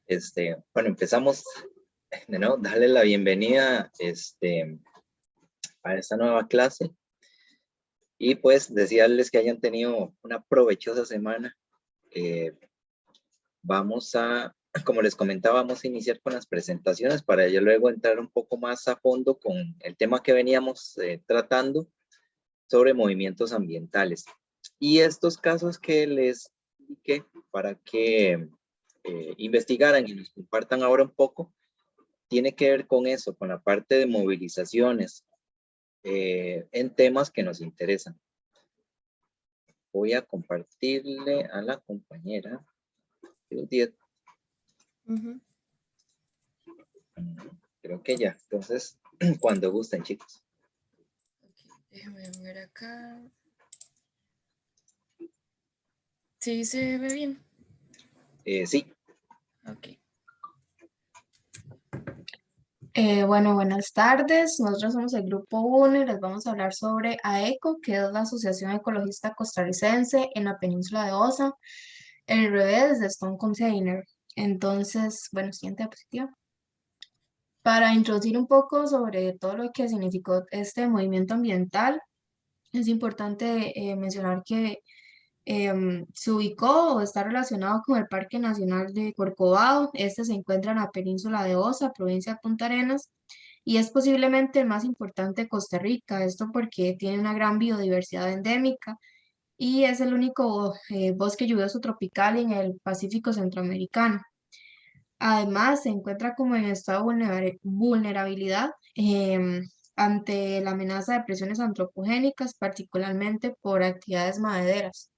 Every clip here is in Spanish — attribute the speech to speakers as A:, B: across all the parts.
A: Bueno, empezamos de nuevo, darle la bienvenida a esta nueva clase y pues desearles que hayan tenido una provechosa semana. Como les comentaba, vamos a iniciar con las presentaciones para ya luego entrar un poco más a fondo con el tema que veníamos tratando sobre movimientos ambientales. Y estos casos que les indiqué para que investigaran y nos compartan ahora un poco, tiene que ver con eso, con la parte de movilizaciones en temas que nos interesan. Voy a compartirle a la compañera. Creo que ya. Entonces, cuando gusten, chicos.
B: Okay, déjame ver acá. ¿Sí se ve bien?
A: Sí.
B: Ok.
C: Bueno, buenas tardes. Nosotros somos el Grupo 1 y les vamos a hablar sobre AECO, que es la Asociación Ecologista Costarricense en la península de Osa, el revés de Stone Container. Entonces, bueno, siguiente diapositiva. Para introducir un poco sobre todo lo que significó este movimiento ambiental, es importante mencionar que se ubicó o está relacionado con el Parque Nacional de Corcovado. Este se encuentra en la península de Osa, provincia de Punta Arenas, y es posiblemente el más importante de Costa Rica. Esto porque tiene una gran biodiversidad endémica y es el único bosque lluvioso tropical en el Pacífico centroamericano. Además, se encuentra como en estado de vulnerabilidad ante la amenaza de presiones antropogénicas, particularmente por actividades madereras.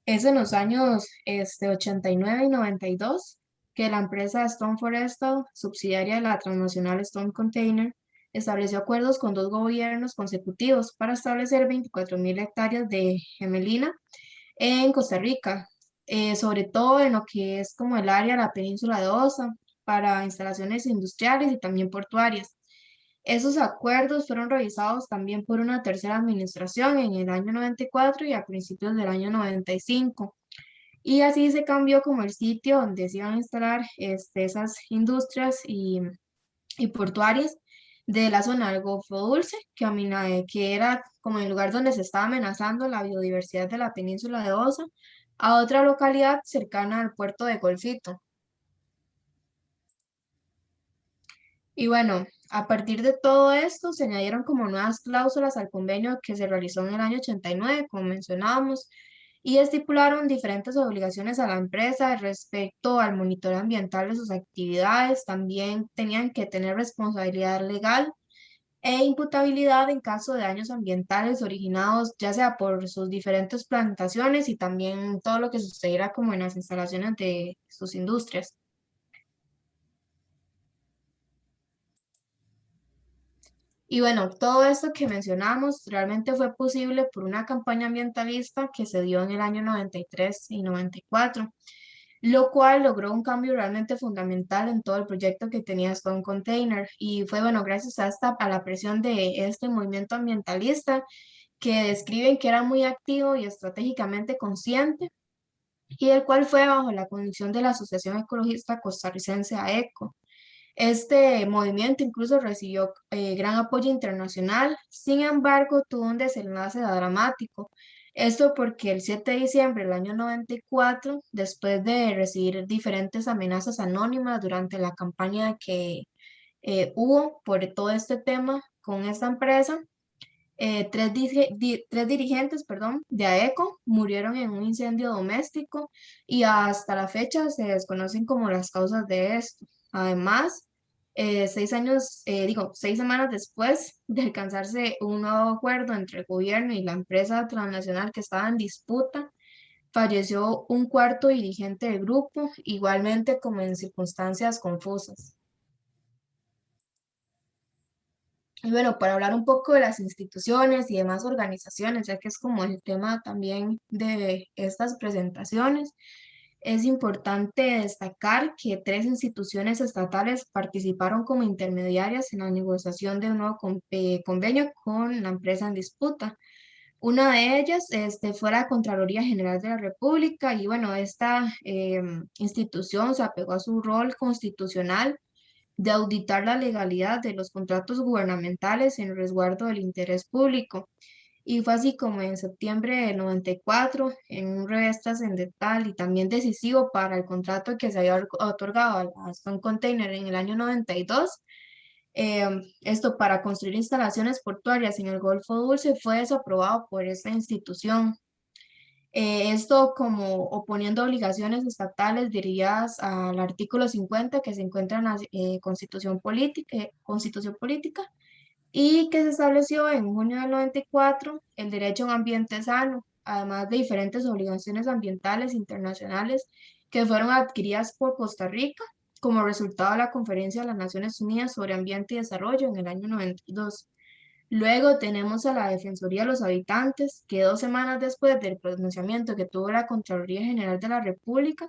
C: Es en los años 89 y 92 que la empresa Stone Forestal, subsidiaria de la transnacional Stone Container, estableció acuerdos con dos gobiernos consecutivos para establecer 24.000 hectáreas de gemelina en Costa Rica, sobre todo en lo que es como el área de la península de Osa, para instalaciones industriales y también portuarias. Esos acuerdos fueron revisados también por una tercera administración en el año 94 y a principios del año 95. Y así se cambió como el sitio donde se iban a instalar esas industrias y portuarias de la zona del Golfo Dulce, que era como el lugar donde se estaba amenazando la biodiversidad de la península de Osa, a otra localidad cercana al puerto de Golfito. Y bueno, a partir de todo esto se añadieron como nuevas cláusulas al convenio que se realizó en el año 89, como mencionábamos, y estipularon diferentes obligaciones a la empresa respecto al monitoreo ambiental de sus actividades. También tenían que tener responsabilidad legal e imputabilidad en caso de daños ambientales originados ya sea por sus diferentes plantaciones y también todo lo que sucediera como en las instalaciones de sus industrias. Y bueno, todo esto que mencionamos realmente fue posible por una campaña ambientalista que se dio en el año 93 y 94, lo cual logró un cambio realmente fundamental en todo el proyecto que tenía Stone Container. Y fue, bueno, gracias a la presión de este movimiento ambientalista que describen que era muy activo y estratégicamente consciente, y el cual fue bajo la conducción de la Asociación Ecologista Costarricense AECO. Este movimiento incluso recibió gran apoyo internacional, sin embargo tuvo un desenlace dramático. Esto porque el 7 de diciembre del año 94, después de recibir diferentes amenazas anónimas durante la campaña que hubo por todo este tema con esta empresa, tres dirigentes, perdón, de AECO murieron en un incendio doméstico y hasta la fecha se desconocen como las causas de esto. Además, 6 semanas después de alcanzarse un nuevo acuerdo entre el gobierno y la empresa transnacional que estaba en disputa, falleció un cuarto dirigente del grupo, igualmente como en circunstancias confusas. Y bueno, para hablar un poco de las instituciones y demás organizaciones, ya que es como el tema también de estas presentaciones, es importante destacar que 3 instituciones estatales participaron como intermediarias en la negociación de un nuevo convenio con la empresa en disputa. Una de ellas fue la Contraloría General de la República y bueno, esta institución se apegó a su rol constitucional de auditar la legalidad de los contratos gubernamentales en resguardo del interés público. Y fue así como en septiembre del 94, en un revés trascendental y también decisivo para el contrato que se había otorgado a Stone Container en el año 92, esto para construir instalaciones portuarias en el Golfo Dulce fue desaprobado por esta institución. Esto como oponiendo obligaciones estatales dirigidas al artículo 50 que se encuentra en la Constitución Política y que se estableció en junio del 94 el derecho a un ambiente sano, además de diferentes obligaciones ambientales internacionales que fueron adquiridas por Costa Rica como resultado de la Conferencia de las Naciones Unidas sobre Ambiente y Desarrollo en el año 92. Luego tenemos a la Defensoría de los Habitantes, que 2 semanas después del pronunciamiento que tuvo la Contraloría General de la República,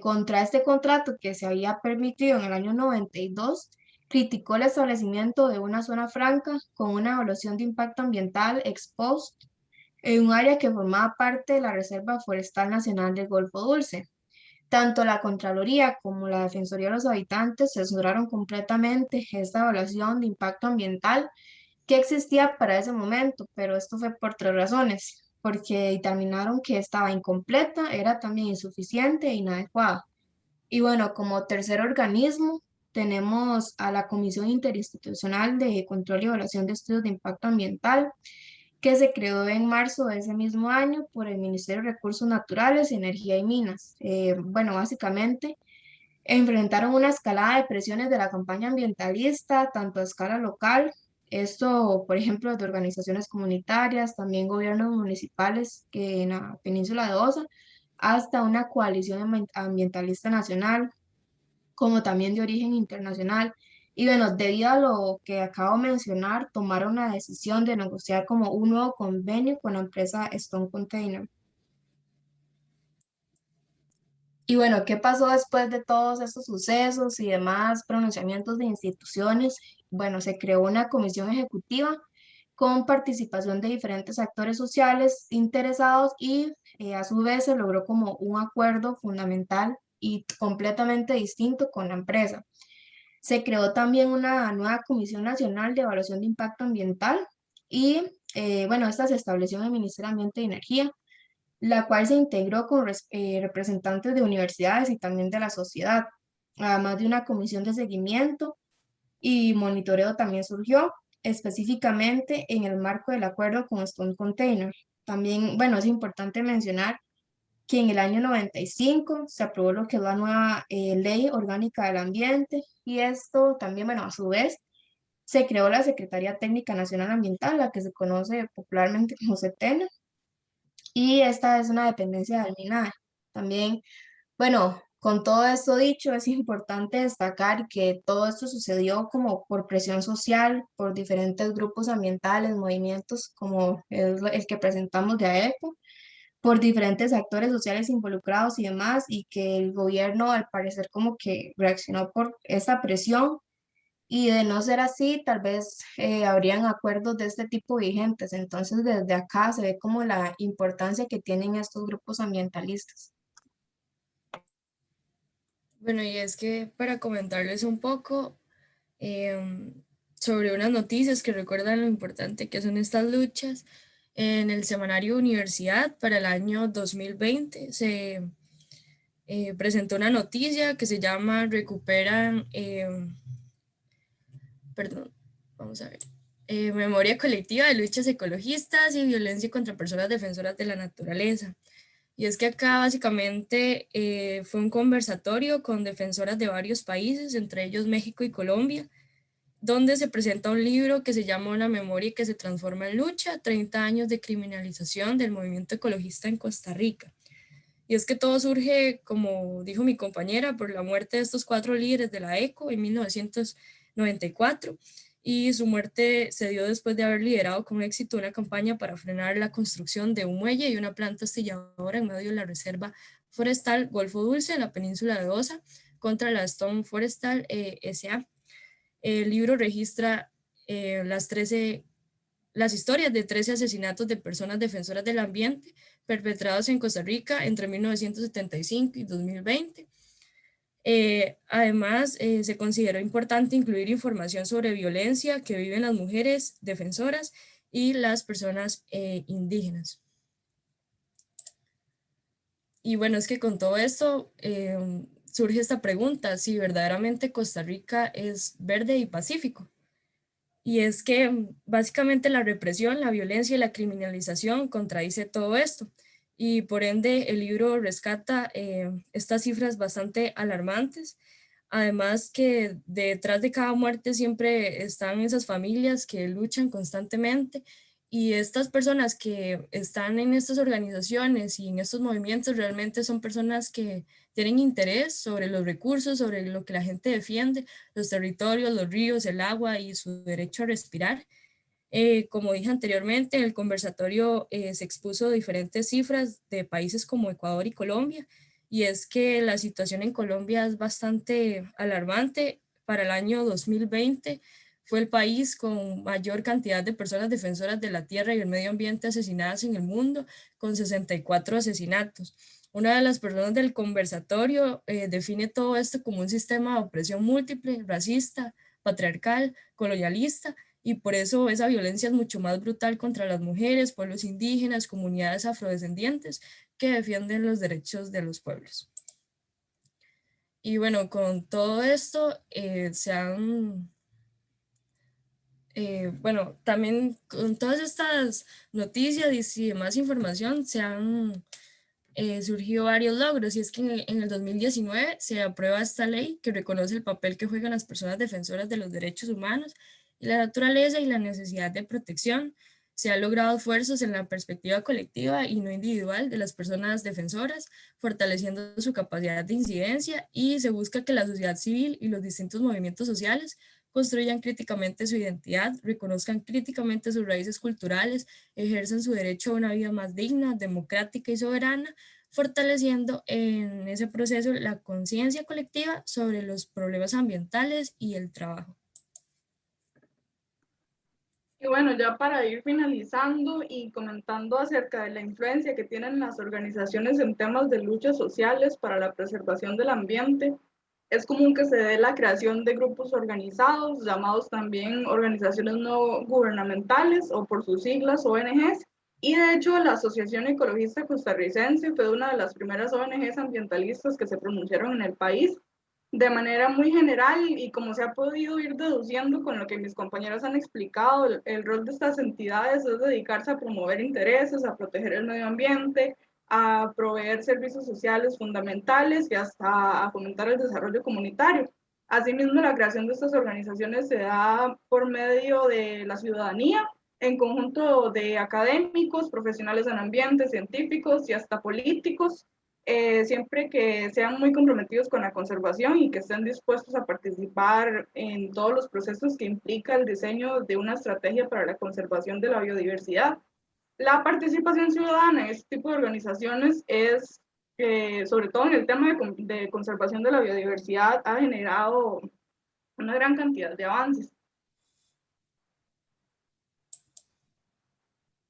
C: contra este contrato que se había permitido en el año 92, criticó el establecimiento de una zona franca con una evaluación de impacto ambiental ex post en un área que formaba parte de la Reserva Forestal Nacional del Golfo Dulce. Tanto la Contraloría como la Defensoría de los Habitantes censuraron completamente esta evaluación de impacto ambiental que existía para ese momento, pero esto fue por 3 razones, porque determinaron que estaba incompleta, era también insuficiente e inadecuada. Y bueno, como tercer organismo tenemos a la Comisión Interinstitucional de Control y Evaluación de Estudios de Impacto Ambiental, que se creó en marzo de ese mismo año por el Ministerio de Recursos Naturales, Energía y Minas. Bueno, básicamente enfrentaron una escalada de presiones de la campaña ambientalista, tanto a escala local, esto, por ejemplo, de organizaciones comunitarias, también gobiernos municipales que en la península de Osa, hasta una coalición ambientalista nacional, como también de origen internacional. Y bueno, debido a lo que acabo de mencionar, tomaron la decisión de negociar como un nuevo convenio con la empresa Stone Container. Y bueno, ¿qué pasó después de todos estos sucesos y demás pronunciamientos de instituciones? Bueno, se creó una comisión ejecutiva con participación de diferentes actores sociales interesados y a su vez se logró como un acuerdo fundamental y completamente distinto con la empresa. Se creó también una nueva Comisión Nacional de Evaluación de Impacto Ambiental y bueno, esta se estableció en el Ministerio de Ambiente y Energía, la cual se integró con representantes de universidades y también de la sociedad, además de una comisión de seguimiento y monitoreo también surgió específicamente en el marco del acuerdo con Stone Container. También, bueno, es importante mencionar que en el año 95 se aprobó lo que es la nueva Ley Orgánica del Ambiente y esto también, bueno, a su vez se creó la Secretaría Técnica Nacional Ambiental, la que se conoce popularmente como CETENA, y esta es una dependencia del MINAE. También, bueno, con todo esto dicho, es importante destacar que todo esto sucedió como por presión social, por diferentes grupos ambientales, movimientos como el que presentamos de AECO, por diferentes actores sociales involucrados y demás, y que el gobierno al parecer como que reaccionó por esa presión y de no ser así, tal vez habrían acuerdos de este tipo vigentes. Entonces, desde acá se ve como la importancia que tienen estos grupos ambientalistas.
B: Bueno, y es que para comentarles un poco sobre unas noticias que recuerdan lo importante que son estas luchas, en el semanario Universidad para el año 2020 se presentó una noticia que se llama Recuperan, perdón, vamos a ver, Memoria Colectiva de Luchas Ecologistas y Violencia contra Personas Defensoras de la Naturaleza. Y es que acá básicamente fue un conversatorio con defensoras de varios países, entre ellos México y Colombia, donde se presenta un libro que se llama Una memoria que se transforma en lucha, 30 años de criminalización del movimiento ecologista en Costa Rica. Y es que todo surge, como dijo mi compañera, por la muerte de estos 4 líderes de la ECO en 1994, y su muerte se dio después de haber liderado con éxito una campaña para frenar la construcción de un muelle y una planta astilladora en medio de la Reserva Forestal Golfo Dulce en la península de Osa contra la Stone Forestal S.A. El libro registra las 13 las historias de 13 asesinatos de personas defensoras del ambiente perpetrados en Costa Rica entre 1975 y 2020. Además, se consideró importante incluir información sobre violencia que viven las mujeres defensoras y las personas indígenas. Y bueno, es que con todo esto surge esta pregunta, si verdaderamente Costa Rica es verde y pacífico. Y es que básicamente la represión, la violencia y la criminalización contradice todo esto. Y por ende el libro rescata estas cifras bastante alarmantes. Además que detrás de cada muerte siempre están esas familias que luchan constantemente y estas personas que están en estas organizaciones y en estos movimientos realmente son personas que tienen interés sobre los recursos, sobre lo que la gente defiende, los territorios, los ríos, el agua y su derecho a respirar. Como dije anteriormente, en el conversatorio se expuso diferentes cifras de países como Ecuador y Colombia, y es que la situación en Colombia es bastante alarmante. Para el año 2020 fue el país con mayor cantidad de personas defensoras de la tierra y el medio ambiente asesinadas en el mundo, con 64 asesinatos. Una de las personas del conversatorio define todo esto como un sistema de opresión múltiple, racista, patriarcal, colonialista, y por eso esa violencia es mucho más brutal contra las mujeres, pueblos indígenas, comunidades afrodescendientes que defienden los derechos de los pueblos. Y bueno, con todo esto bueno, también con todas estas noticias y demás información se han surgido varios logros, y es que en el 2019 se aprueba esta ley que reconoce el papel que juegan las personas defensoras de los derechos humanos y la naturaleza y la necesidad de protección. Se han logrado esfuerzos en la perspectiva colectiva y no individual de las personas defensoras, fortaleciendo su capacidad de incidencia, y se busca que la sociedad civil y los distintos movimientos sociales construyan críticamente su identidad, reconozcan críticamente sus raíces culturales, ejerzan su derecho a una vida más digna, democrática y soberana, fortaleciendo en ese proceso la conciencia colectiva sobre los problemas ambientales y el trabajo.
D: Y bueno, ya para ir finalizando y comentando acerca de la influencia que tienen las organizaciones en temas de luchas sociales para la preservación del ambiente, es común que se dé la creación de grupos organizados, llamados también organizaciones no gubernamentales o por sus siglas ONGs. Y de hecho, la Asociación Ecologista Costarricense fue una de las primeras ONGs ambientalistas que se pronunciaron en el país. De manera muy general, y como se ha podido ir deduciendo con lo que mis compañeros han explicado, el rol de estas entidades es dedicarse a promover intereses, a proteger el medio ambiente, a proveer servicios sociales fundamentales y hasta a fomentar el desarrollo comunitario. Asimismo, la creación de estas organizaciones se da por medio de la ciudadanía, en conjunto de académicos, profesionales en ambiente, científicos y hasta políticos, siempre que sean muy comprometidos con la conservación y que estén dispuestos a participar en todos los procesos que implica el diseño de una estrategia para la conservación de la biodiversidad. La participación ciudadana en este tipo de organizaciones es, sobre todo en el tema de conservación de la biodiversidad, ha generado una gran cantidad de avances.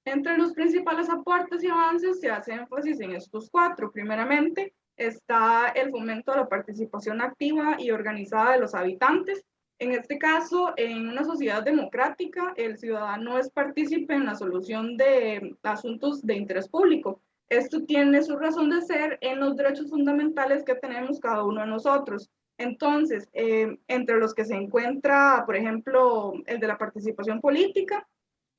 D: Entre los principales aportes y avances se hace énfasis en estos cuatro. Primeramente, está el fomento a la participación activa y organizada de los habitantes. En este caso, en una sociedad democrática, el ciudadano es partícipe en la solución de asuntos de interés público. Esto tiene su razón de ser en los derechos fundamentales que tenemos cada uno de nosotros. Entonces, entre los que se encuentra, por ejemplo, el de la participación política,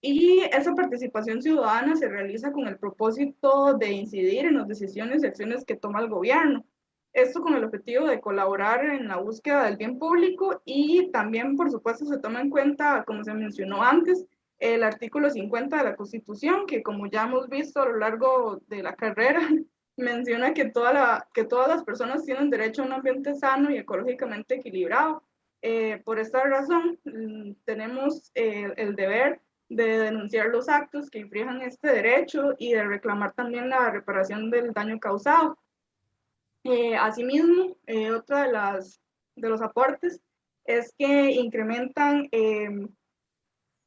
D: y esa participación ciudadana se realiza con el propósito de incidir en las decisiones y acciones que toma el gobierno. Esto con el objetivo de colaborar en la búsqueda del bien público, y también, por supuesto, se toma en cuenta, como se mencionó antes, el artículo 50 de la Constitución, que como ya hemos visto a lo largo de la carrera, menciona que todas las personas tienen derecho a un ambiente sano y ecológicamente equilibrado. Por esta razón, tenemos el deber de denunciar los actos que infrinjan este derecho y de reclamar también la reparación del daño causado. Asimismo, otro de los aportes es que incrementan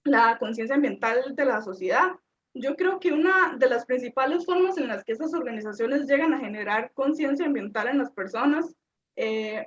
D: la conciencia ambiental de la sociedad. Yo creo que una de las principales formas en las que estas organizaciones llegan a generar conciencia ambiental en las personas,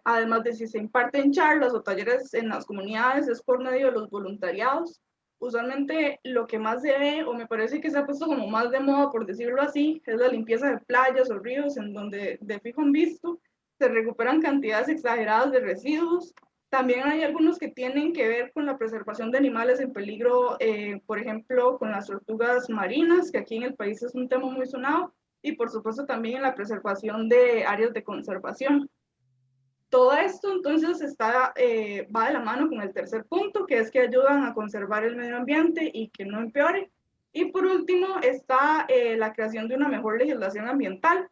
D: además de si se imparten charlas o talleres en las comunidades, es por medio de los voluntariados. Usualmente lo que más se ve, o me parece que se ha puesto como más de moda, por decirlo así, es la limpieza de playas o ríos, en donde de fijo han visto se recuperan cantidades exageradas de residuos. También hay algunos que tienen que ver con la preservación de animales en peligro, por ejemplo, con las tortugas marinas, que aquí en el país es un tema muy sonado, y por supuesto también en la preservación de áreas de conservación. Todo esto entonces va de la mano con el tercer punto, que es que ayudan a conservar el medio ambiente y que no empeore. Y por último está la creación de una mejor legislación ambiental.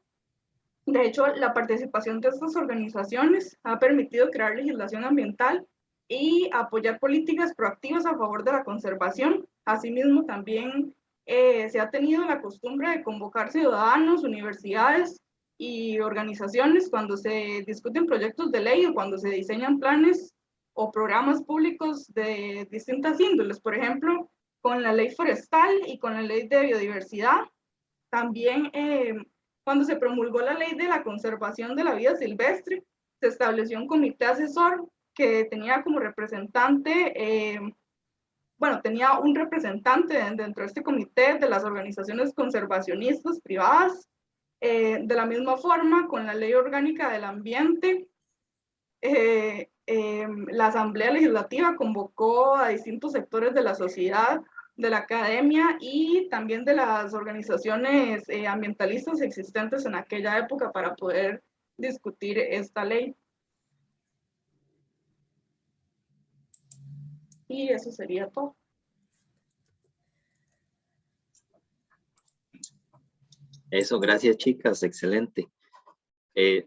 D: De hecho, la participación de estas organizaciones ha permitido crear legislación ambiental y apoyar políticas proactivas a favor de la conservación. Asimismo, también se ha tenido la costumbre de convocar ciudadanos, universidades y organizaciones cuando se discuten proyectos de ley o cuando se diseñan planes o programas públicos de distintas índoles. Por ejemplo, con la ley forestal y con la ley de biodiversidad. También cuando se promulgó la ley de la conservación de la vida silvestre, se estableció un comité asesor que tenía como representante, tenía un representante dentro de este comité de las organizaciones conservacionistas privadas. De la misma forma, con la ley orgánica del ambiente, la Asamblea Legislativa convocó a distintos sectores de la sociedad, de la academia y también de las organizaciones ambientalistas existentes en aquella época para poder discutir esta ley. Y eso sería todo.
A: Eso, gracias chicas, excelente.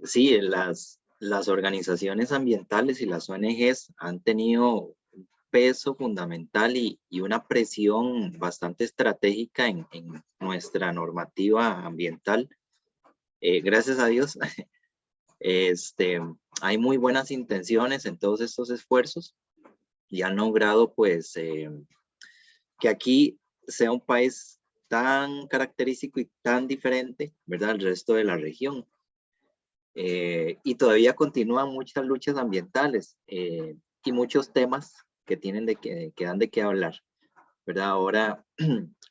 A: Sí, las organizaciones ambientales y las ONGs han tenido un peso fundamental y una presión bastante estratégica en nuestra normativa ambiental. Gracias a Dios, hay muy buenas intenciones en todos estos esfuerzos y han logrado pues que aquí sea un país tan característico y tan diferente, ¿verdad?, al resto de la región. Y todavía continúan muchas luchas ambientales y muchos temas que dan de qué hablar, ¿verdad? Ahora,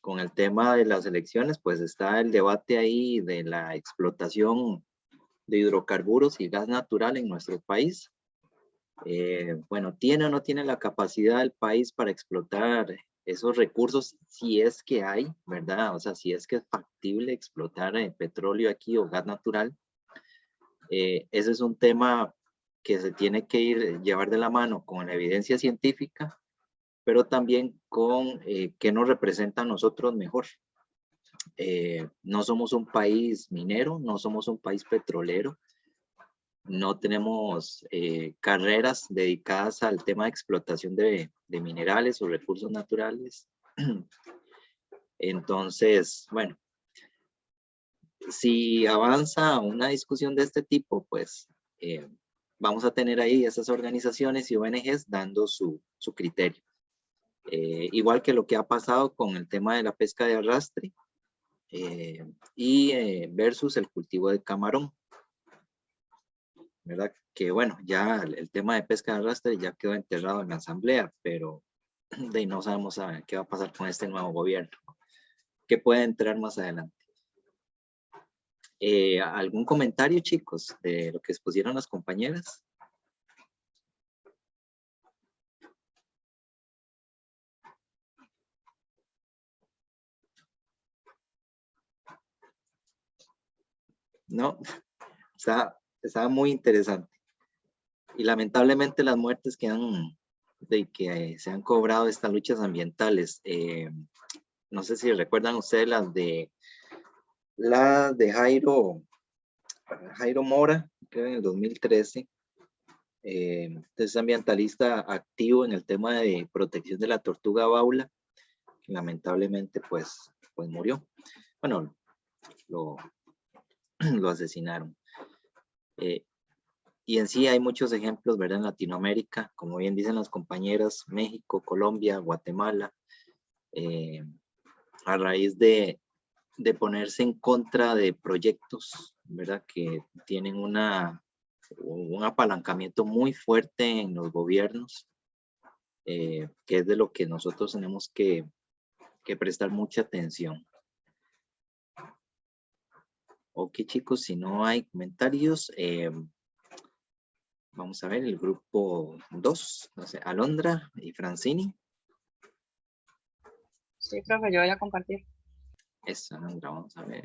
A: con el tema de las elecciones, pues está el debate ahí de la explotación de hidrocarburos y gas natural en nuestro país. Bueno, ¿tiene o no tiene la capacidad el país para explotar esos recursos? Si es que hay, ¿verdad? O sea, si es que es factible explotar petróleo aquí o gas natural. Ese es un tema que se tiene que llevar de la mano con la evidencia científica, pero también con qué nos representa a nosotros mejor. No somos un país minero, no somos un país petrolero, no tenemos carreras dedicadas al tema de explotación de minerales o recursos naturales. Entonces, bueno, si avanza una discusión de este tipo, pues vamos a tener ahí esas organizaciones y ONGs dando su criterio. Igual que lo que ha pasado con el tema de la pesca de arrastre versus el cultivo de camarón, ¿verdad? Que bueno, ya el tema de pesca de arrastre ya quedó enterrado en la asamblea, pero de ahí no sabemos qué va a pasar con este nuevo gobierno, qué puede entrar más adelante. ¿Algún comentario, chicos, de lo que expusieron las compañeras? No, está muy interesante. Y lamentablemente las muertes que se han cobrado estas luchas ambientales, no sé si recuerdan ustedes las de Jairo Mora, creo en el 2013, es ambientalista activo en el tema de protección de la tortuga baula, que lamentablemente pues murió. Bueno, lo asesinaron. Y en sí hay muchos ejemplos, ¿verdad? En Latinoamérica, como bien dicen las compañeras, México, Colombia, Guatemala, a raíz de ponerse en contra de proyectos, ¿verdad? Que tienen un apalancamiento muy fuerte en los gobiernos, que es de lo que nosotros tenemos que prestar mucha atención. Ok, chicos, si no hay comentarios, vamos a ver el grupo 2, no sé, Alondra y Francini.
E: Sí, profe, yo voy a compartir.
A: Eso, Alondra, vamos a ver.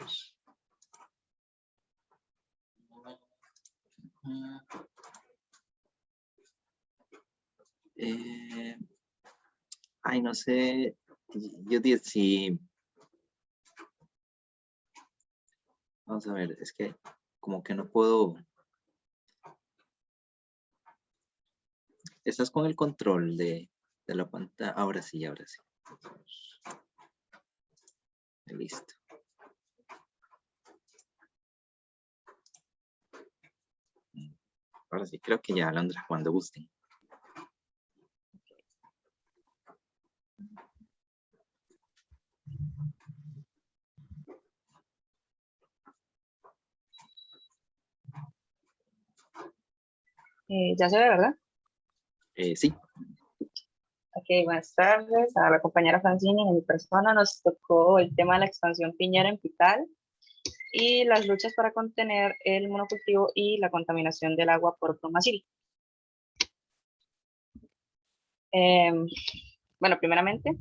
A: Ay, no sé, yo digo si... Vamos a ver, es que como que no puedo... ¿Estás con el control de la pantalla? Ahora sí, ahora sí. Listo. Ahora sí, creo que ya, Alondra, cuando gusten.
E: Ya se ve, ¿verdad?
A: Sí.
E: Ok, buenas tardes. A la compañera Francini y a mi persona nos tocó el tema de la expansión piñera en Pital y las luchas para contener el monocultivo y la contaminación del agua por bromacil. Bueno, primeramente,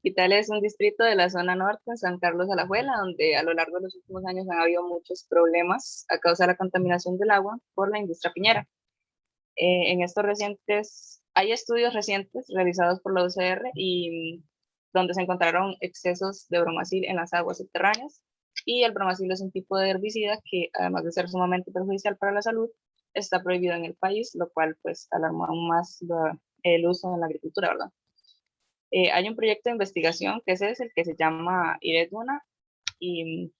E: Pital es un distrito de la zona norte en San Carlos Alajuela, donde a lo largo de los últimos años han habido muchos problemas a causa de la contaminación del agua por la industria piñera. Hay estudios recientes realizados por la UCR y donde se encontraron excesos de bromacil en las aguas subterráneas, y el bromacil es un tipo de herbicida que, además de ser sumamente perjudicial para la salud, está prohibido en el país, lo cual pues alarma aún más el uso en la agricultura, ¿verdad? Hay un proyecto de investigación que ese es el que se llama IREDUNA y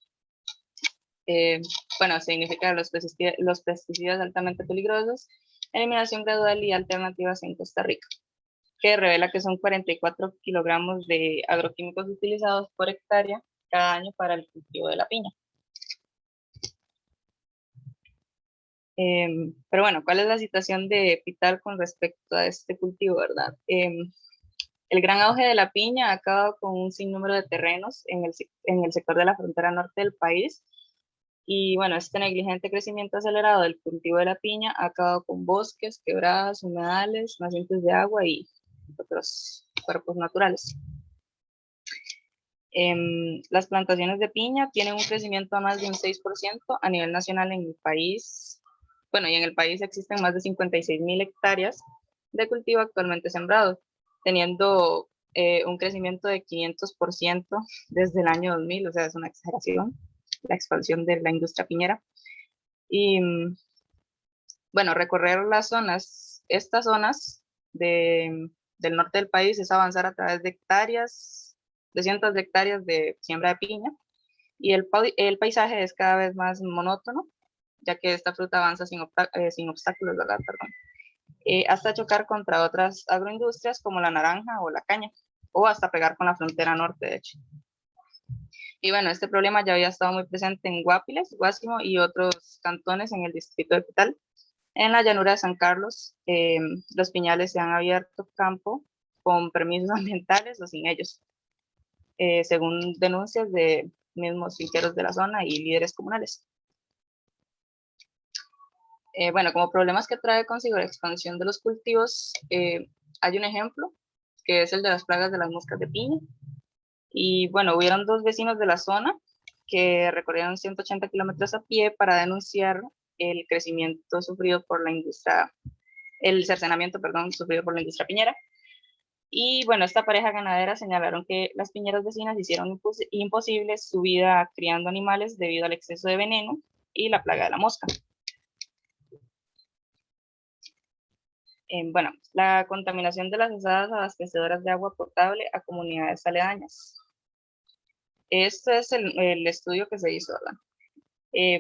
E: bueno, significa los pesticidas altamente peligrosos, eliminación gradual y alternativas en Costa Rica, que revela que son 44 kilogramos de agroquímicos utilizados por hectárea cada año para el cultivo de la piña. Pero bueno, ¿cuál es la situación de Pital con respecto a este cultivo, verdad? El gran auge de la piña ha acabado con un sinnúmero de terrenos en el sector de la frontera norte del país. Y bueno, este negligente crecimiento acelerado del cultivo de la piña ha acabado con bosques, quebradas, humedales, nacientes de agua y otros cuerpos naturales. Las plantaciones de piña tienen un crecimiento a más de un 6% a nivel nacional en el país. Bueno, y en el país existen más de 56.000 hectáreas de cultivo actualmente sembrados, teniendo un crecimiento de 500% desde el año 2000, o sea, es una exageración la expansión de la industria piñera. Y bueno, recorrer estas zonas del norte del país es avanzar a través de hectáreas, de cientos de hectáreas de siembra de piña, y el paisaje es cada vez más monótono, ya que esta fruta avanza sin obstáculos, ¿verdad? Perdón. Hasta chocar contra otras agroindustrias como la naranja o la caña, o hasta pegar con la frontera norte, de hecho. Y bueno, este problema ya había estado muy presente en Guapiles, Guásimo y otros cantones en el distrito de Pital. En la llanura de San Carlos, los piñales se han abierto campo con permisos ambientales o sin ellos, según denuncias de mismos finqueros de la zona y líderes comunales. Bueno, como problemas que trae consigo la expansión de los cultivos, hay un ejemplo, que es el de las plagas de las moscas de piña. Y bueno, hubieron dos vecinos de la zona que recorrieron 180 kilómetros a pie para denunciar el crecimiento sufrido por la industria, el cercenamiento, perdón, sufrido por la industria piñera. Y bueno, esta pareja ganadera señalaron que las piñeras vecinas hicieron imposible su vida criando animales debido al exceso de veneno y la plaga de la mosca. Bueno, la contaminación de las asadas abastecedoras de agua potable a comunidades aledañas. Este es el estudio que se hizo, ¿verdad?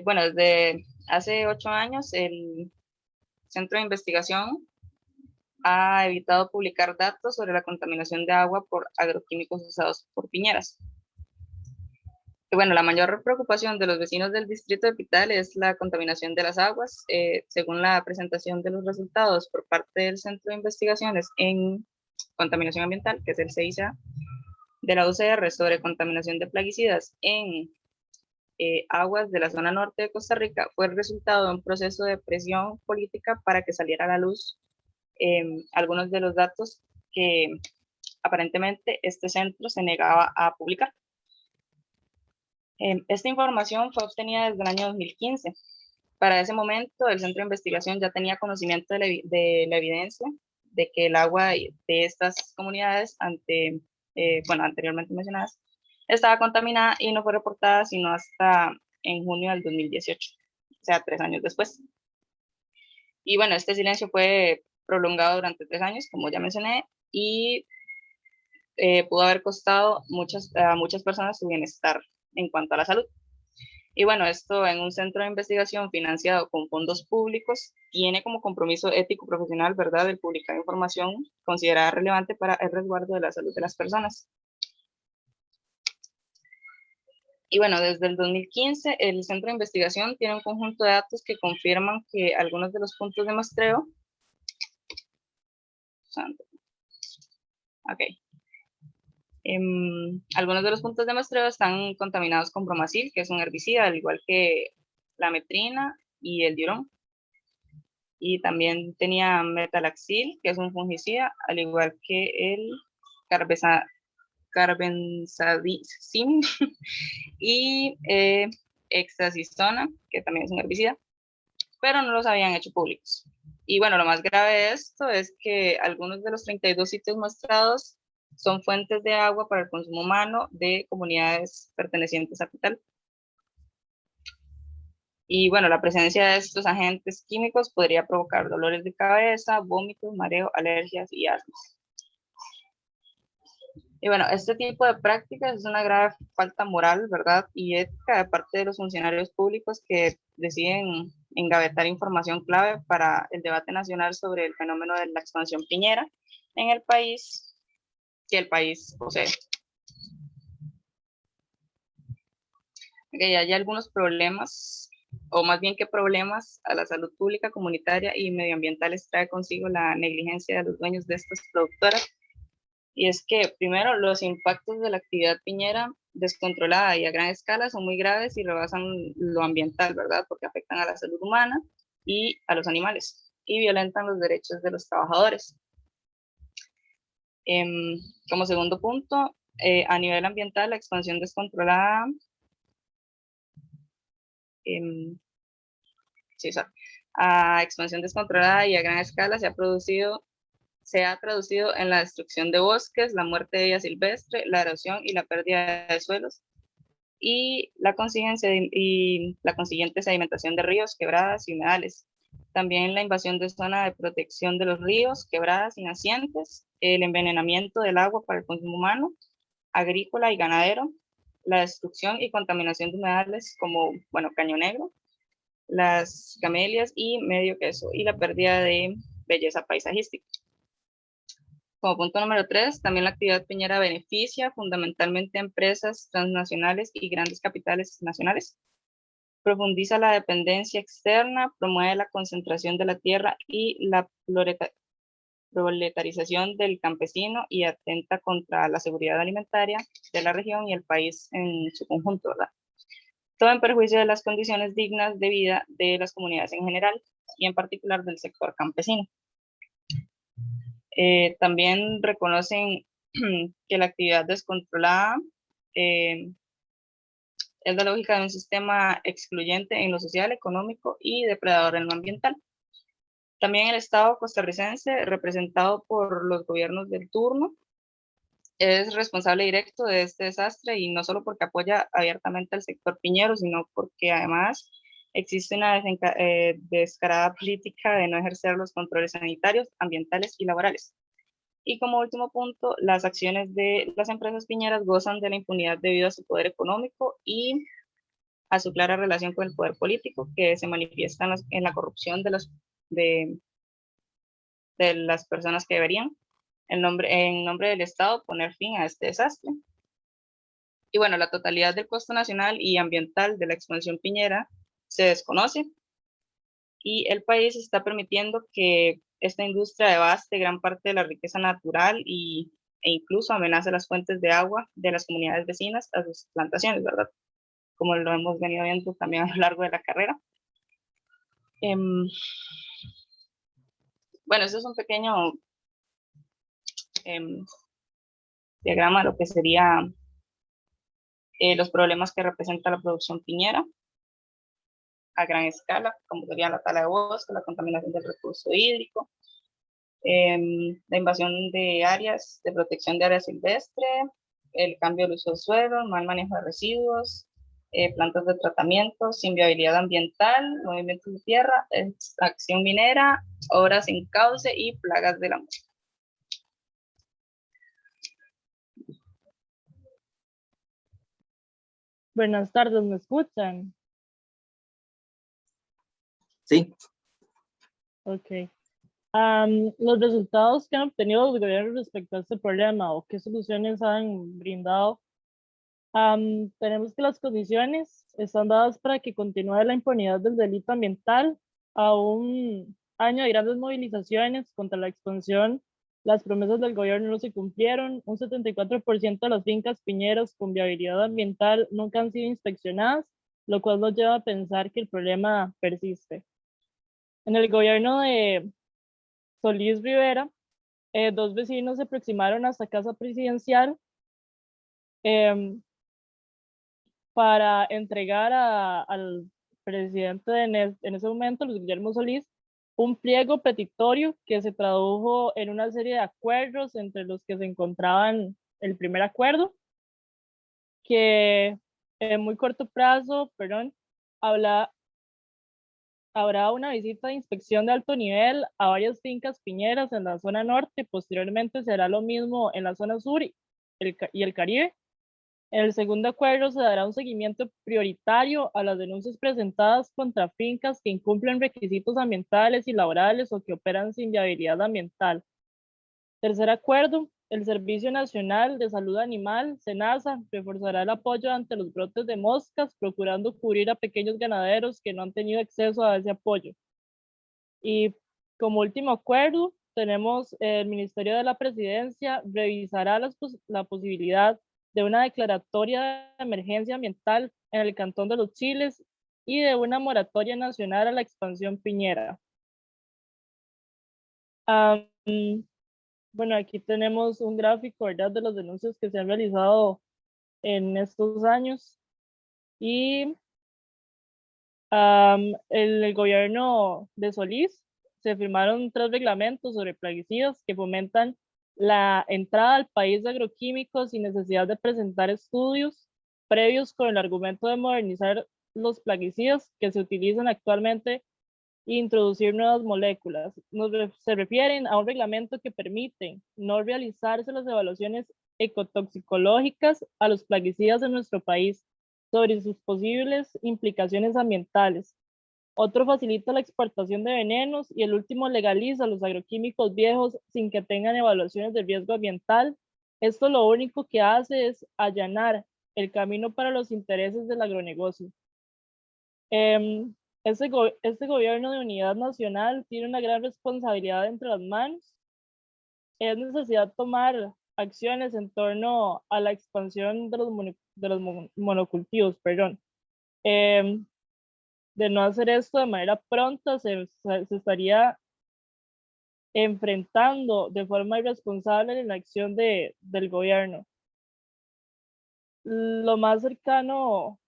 E: Bueno, desde hace 8 años el Centro de Investigación ha evitado publicar datos sobre la contaminación de agua por agroquímicos usados por piñeras. Y bueno, la mayor preocupación de los vecinos del distrito de Pital es la contaminación de las aguas. Según la presentación de los resultados por parte del Centro de Investigaciones en Contaminación Ambiental, que es el CICA, de la UCR sobre contaminación de plaguicidas en aguas de la zona norte de Costa Rica, fue el resultado de un proceso de presión política para que saliera a la luz algunos de los datos que aparentemente este centro se negaba a publicar. Esta información fue obtenida desde el año 2015. Para ese momento, el Centro de Investigación ya tenía conocimiento de la evidencia de que el agua de estas comunidades, anteriormente mencionadas, estaba contaminada y no fue reportada sino hasta en junio del 2018, o sea, 3 años después. Y bueno, este silencio fue prolongado durante 3 años, como ya mencioné, y pudo haber costado a muchas personas su bienestar en cuanto a la salud. Y bueno, esto en un centro de investigación financiado con fondos públicos tiene como compromiso ético profesional, ¿verdad?, el publicar información considerada relevante para el resguardo de la salud de las personas. Y bueno, desde el 2015 el centro de investigación tiene un conjunto de datos que confirman que algunos de los puntos de muestreo, algunos de los puntos de muestreo están contaminados con bromacil, que es un herbicida, al igual que la metrina y el diurón. Y también tenía metalaxil, que es un fungicida, al igual que el carbenzazim y hexacisona, que también es un herbicida, pero no los habían hecho públicos. Y bueno, lo más grave de esto es que algunos de los 32 sitios muestrados son fuentes de agua para el consumo humano de comunidades pertenecientes a Pital. Y bueno, la presencia de estos agentes químicos podría provocar dolores de cabeza, vómitos, mareo, alergias y asmas. Y bueno, este tipo de prácticas es una grave falta moral, ¿verdad?, y ética de parte de los funcionarios públicos que deciden engavetar información clave para el debate nacional sobre el fenómeno de la expansión piñera en el país, que el país posee. Okay, hay algunos problemas, o más bien qué problemas a la salud pública, comunitaria y medioambientales trae consigo la negligencia de los dueños de estas productoras. Y es que, primero, los impactos de la actividad piñera descontrolada y a gran escala son muy graves y rebasan lo ambiental, ¿verdad?, porque afectan a la salud humana y a los animales y violentan los derechos de los trabajadores. Como segundo punto, a nivel ambiental, la expansión descontrolada expansión descontrolada y a gran escala se ha traducido en la destrucción de bosques, la muerte de vida silvestre, la erosión y la pérdida de suelos, y la consiguiente sedimentación de ríos, quebradas y humedales. También la invasión de zona de protección de los ríos, quebradas y nacientes, el envenenamiento del agua para el consumo humano, agrícola y ganadero, la destrucción y contaminación de humedales como, Caño Negro, las camelias y Medio Queso, y la pérdida de belleza paisajística. Como punto número 3, también la actividad piñera beneficia fundamentalmente a empresas transnacionales y grandes capitales nacionales. Profundiza la dependencia externa, promueve la concentración de la tierra y la proletarización del campesino y atenta contra la seguridad alimentaria de la región y el país en su conjunto, ¿verdad? Todo en perjuicio de las condiciones dignas de vida de las comunidades en general y en particular del sector campesino. También reconocen que la actividad descontrolada es la lógica de un sistema excluyente en lo social, económico y depredador en lo ambiental. También el Estado costarricense, representado por los gobiernos del turno, es responsable directo de este desastre, y no solo porque apoya abiertamente al sector piñero, sino porque además existe una descarada política de no ejercer los controles sanitarios, ambientales y laborales. Y como último punto, las acciones de las empresas piñeras gozan de la impunidad debido a su poder económico y a su clara relación con el poder político, que se manifiesta en la corrupción de de las personas que deberían, en nombre del Estado, poner fin a este desastre. Y bueno, la totalidad del costo nacional y ambiental de la expansión piñera se desconoce y el país está permitiendo que esta industria devaste gran parte de la riqueza natural e incluso amenace las fuentes de agua de las comunidades vecinas a sus plantaciones, ¿verdad? Como lo hemos venido viendo también a lo largo de la carrera. Bueno, este es un pequeño diagrama de lo que sería los problemas que representa la producción piñera a gran escala, como sería la tala de bosque, la contaminación del recurso hídrico, la invasión de áreas, de protección de áreas silvestres, el cambio del uso del suelo, el mal manejo de residuos, plantas de tratamiento, sin viabilidad ambiental, movimientos de tierra, extracción minera, obras sin cauce y plagas de la mosca.
F: Buenas tardes, ¿me escuchan?
A: Sí,
F: Ok. Los resultados que han obtenido los gobiernos respecto a este problema o qué soluciones han brindado. Tenemos que las condiciones están dadas para que continúe la impunidad del delito ambiental a un año de grandes movilizaciones contra la expansión. Las promesas del gobierno no se cumplieron. Un 74% de las fincas piñeras con viabilidad ambiental nunca han sido inspeccionadas, lo cual nos lleva a pensar que el problema persiste. En el gobierno de Solís Rivera, 2 vecinos se aproximaron hasta Casa Presidencial para entregar al presidente en ese momento, Luis Guillermo Solís, un pliego petitorio que se tradujo en una serie de acuerdos entre los que se encontraban el primer acuerdo, que en muy corto plazo, habrá una visita de inspección de alto nivel a varias fincas piñeras en la zona norte. Posteriormente será lo mismo en la zona sur y el Caribe. En el segundo acuerdo se dará un seguimiento prioritario a las denuncias presentadas contra fincas que incumplen requisitos ambientales y laborales o que operan sin viabilidad ambiental. Tercer acuerdo, el Servicio Nacional de Salud Animal, SENASA, reforzará el apoyo ante los brotes de moscas, procurando cubrir a pequeños ganaderos que no han tenido acceso a ese apoyo. Y como último acuerdo, tenemos el Ministerio de la Presidencia revisará la posibilidad de una declaratoria de emergencia ambiental en el Cantón de los Chiles y de una moratoria nacional a la expansión piñera. Bueno, aquí tenemos un gráfico, ¿verdad?, de los denuncias que se han realizado en estos años. Y en el gobierno de Solís se firmaron 3 reglamentos sobre plaguicidas que fomentan la entrada al país de agroquímicos sin necesidad de presentar estudios previos con el argumento de modernizar los plaguicidas que se utilizan actualmente e introducir nuevas moléculas. Se refieren a un reglamento que permite no realizarse las evaluaciones ecotoxicológicas a los plaguicidas en nuestro país sobre sus posibles implicaciones ambientales. Otro facilita la exportación de venenos y el último legaliza los agroquímicos viejos sin que tengan evaluaciones de riesgo ambiental. Esto lo único que hace es allanar el camino para los intereses del agronegocio. Este gobierno de unidad nacional tiene una gran responsabilidad entre las manos. Es necesidad tomar acciones en torno a la expansión de los monocultivos, perdón. De no hacer esto de manera pronta, se estaría enfrentando de forma irresponsable en la acción del gobierno. Lo más cercano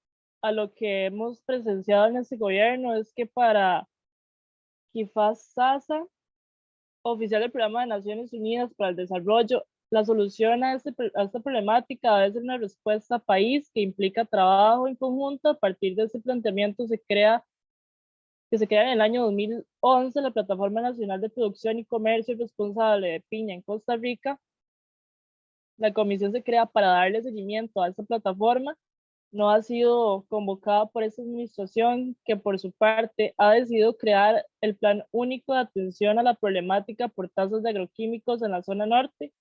F: a lo que hemos presenciado en este gobierno es que para Kifas Sasa, oficial del Programa de Naciones Unidas para el Desarrollo, la solución a esta problemática debe ser una respuesta país que implica trabajo en conjunto. A partir de este planteamiento que se crea en el año 2011 la Plataforma Nacional de Producción y Comercio Responsable de Piña en Costa Rica. La comisión se crea para darle seguimiento a esta plataforma no ha sido convocada por esta administración, que por su parte ha decidido crear el Plan Único de Atención a la Problemática por Tasas de Agroquímicos en la zona norte,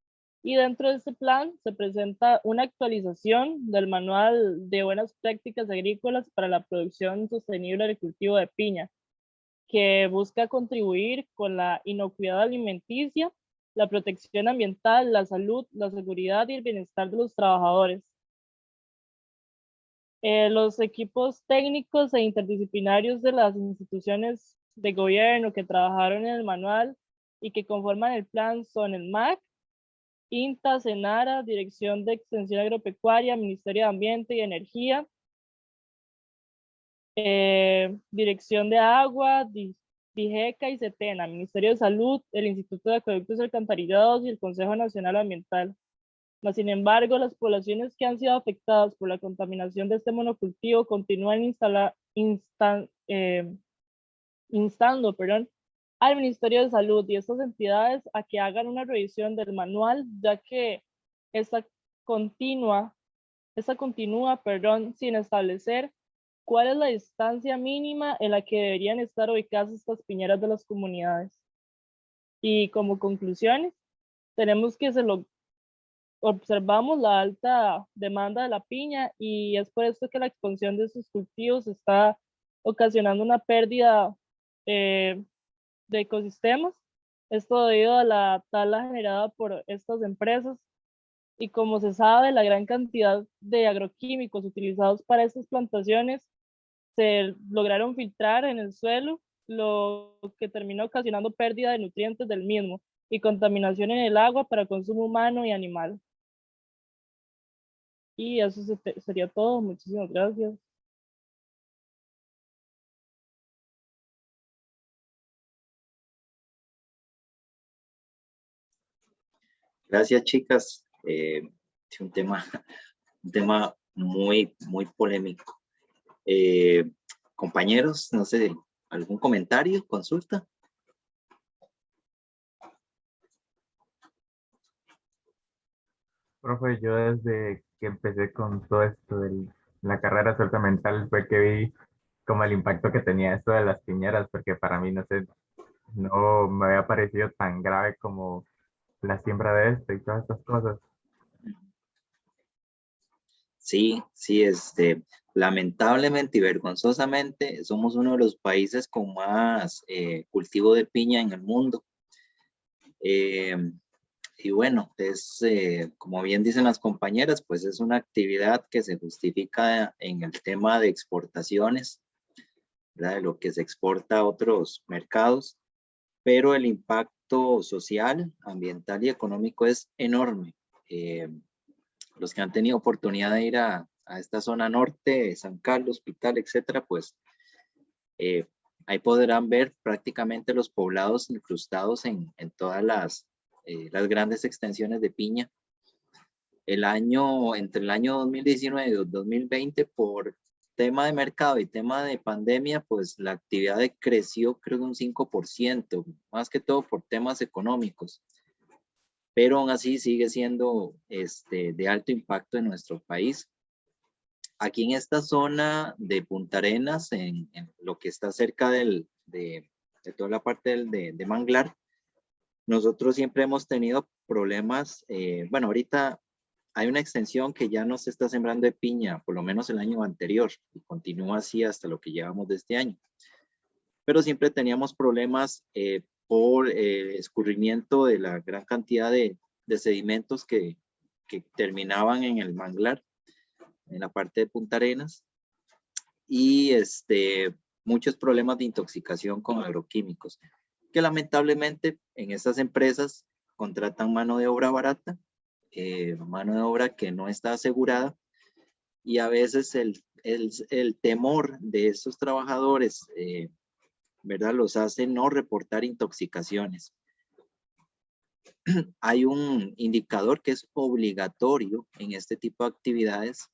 F: y dentro de este plan se presenta una actualización del Manual de Buenas Prácticas Agrícolas para la Producción Sostenible del Cultivo de Piña, que busca contribuir con la inocuidad alimenticia, la protección ambiental, la salud, la seguridad y el bienestar de los trabajadores. Los equipos técnicos e interdisciplinarios de las instituciones de gobierno que trabajaron en el manual y que conforman el plan son el MAC, INTA, SENARA, Dirección de Extensión Agropecuaria, Ministerio de Ambiente y Energía, Dirección de Agua, DIGECA y CETENA, Ministerio de Salud, el Instituto de Acueductos y Alcantarillados y el Consejo Nacional Ambiental. Mas, sin embargo, las poblaciones que han sido afectadas por la contaminación de este monocultivo continúan instando al Ministerio de Salud y estas entidades a que hagan una revisión del manual, ya que esta continúa sin establecer cuál es la distancia mínima en la que deberían estar ubicadas estas piñeras de las comunidades. Y como conclusiones, tenemos que observamos la alta demanda de la piña y es por esto que la expansión de sus cultivos está ocasionando una pérdida de ecosistemas. Esto debido a la tala generada por estas empresas, y como se sabe, la gran cantidad de agroquímicos utilizados para estas plantaciones se lograron filtrar en el suelo, lo que terminó ocasionando pérdida de nutrientes del mismo y contaminación en el agua para consumo humano y animal. Y eso sería todo. Muchísimas gracias.
A: Gracias, chicas. Es un tema muy polémico. Compañeros, no sé, ¿algún comentario, consulta?
G: Profe, yo desde que empecé con todo esto de la carrera de suerte mental fue que vi como el impacto que tenía esto de las piñeras, porque para mí, no sé, no me había parecido tan grave como la siembra de esto y todas estas cosas.
A: Sí, lamentablemente y vergonzosamente somos uno de los países con más cultivo de piña en el mundo. Y bueno, como bien dicen las compañeras, pues es una actividad que se justifica en el tema de exportaciones, ¿verdad? De lo que se exporta a otros mercados, pero el impacto social, ambiental y económico es enorme. Los que han tenido oportunidad de ir a esta zona norte, San Carlos, Hospital, etcétera, pues ahí podrán ver prácticamente los poblados incrustados en todas las grandes extensiones de piña. Entre el año 2019 y 2020, por tema de mercado y tema de pandemia, pues la actividad creció creo que un 5%, más que todo por temas económicos. Pero aún así sigue siendo de alto impacto en nuestro país. Aquí en esta zona de Punta Arenas, en lo que está cerca de toda la parte de Manglar, nosotros siempre hemos tenido problemas. Bueno, ahorita hay una extensión que ya no se está sembrando de piña, por lo menos el año anterior, y continúa así hasta lo que llevamos de este año. Pero siempre teníamos problemas por escurrimiento de la gran cantidad de sedimentos que terminaban en el manglar, en la parte de Punta Arenas, y muchos problemas de intoxicación con agroquímicos, que lamentablemente en estas empresas contratan mano de obra barata, mano de obra que no está asegurada, y a veces el temor de estos trabajadores, ¿verdad?, los hace no reportar intoxicaciones. Hay un indicador que es obligatorio en este tipo de actividades,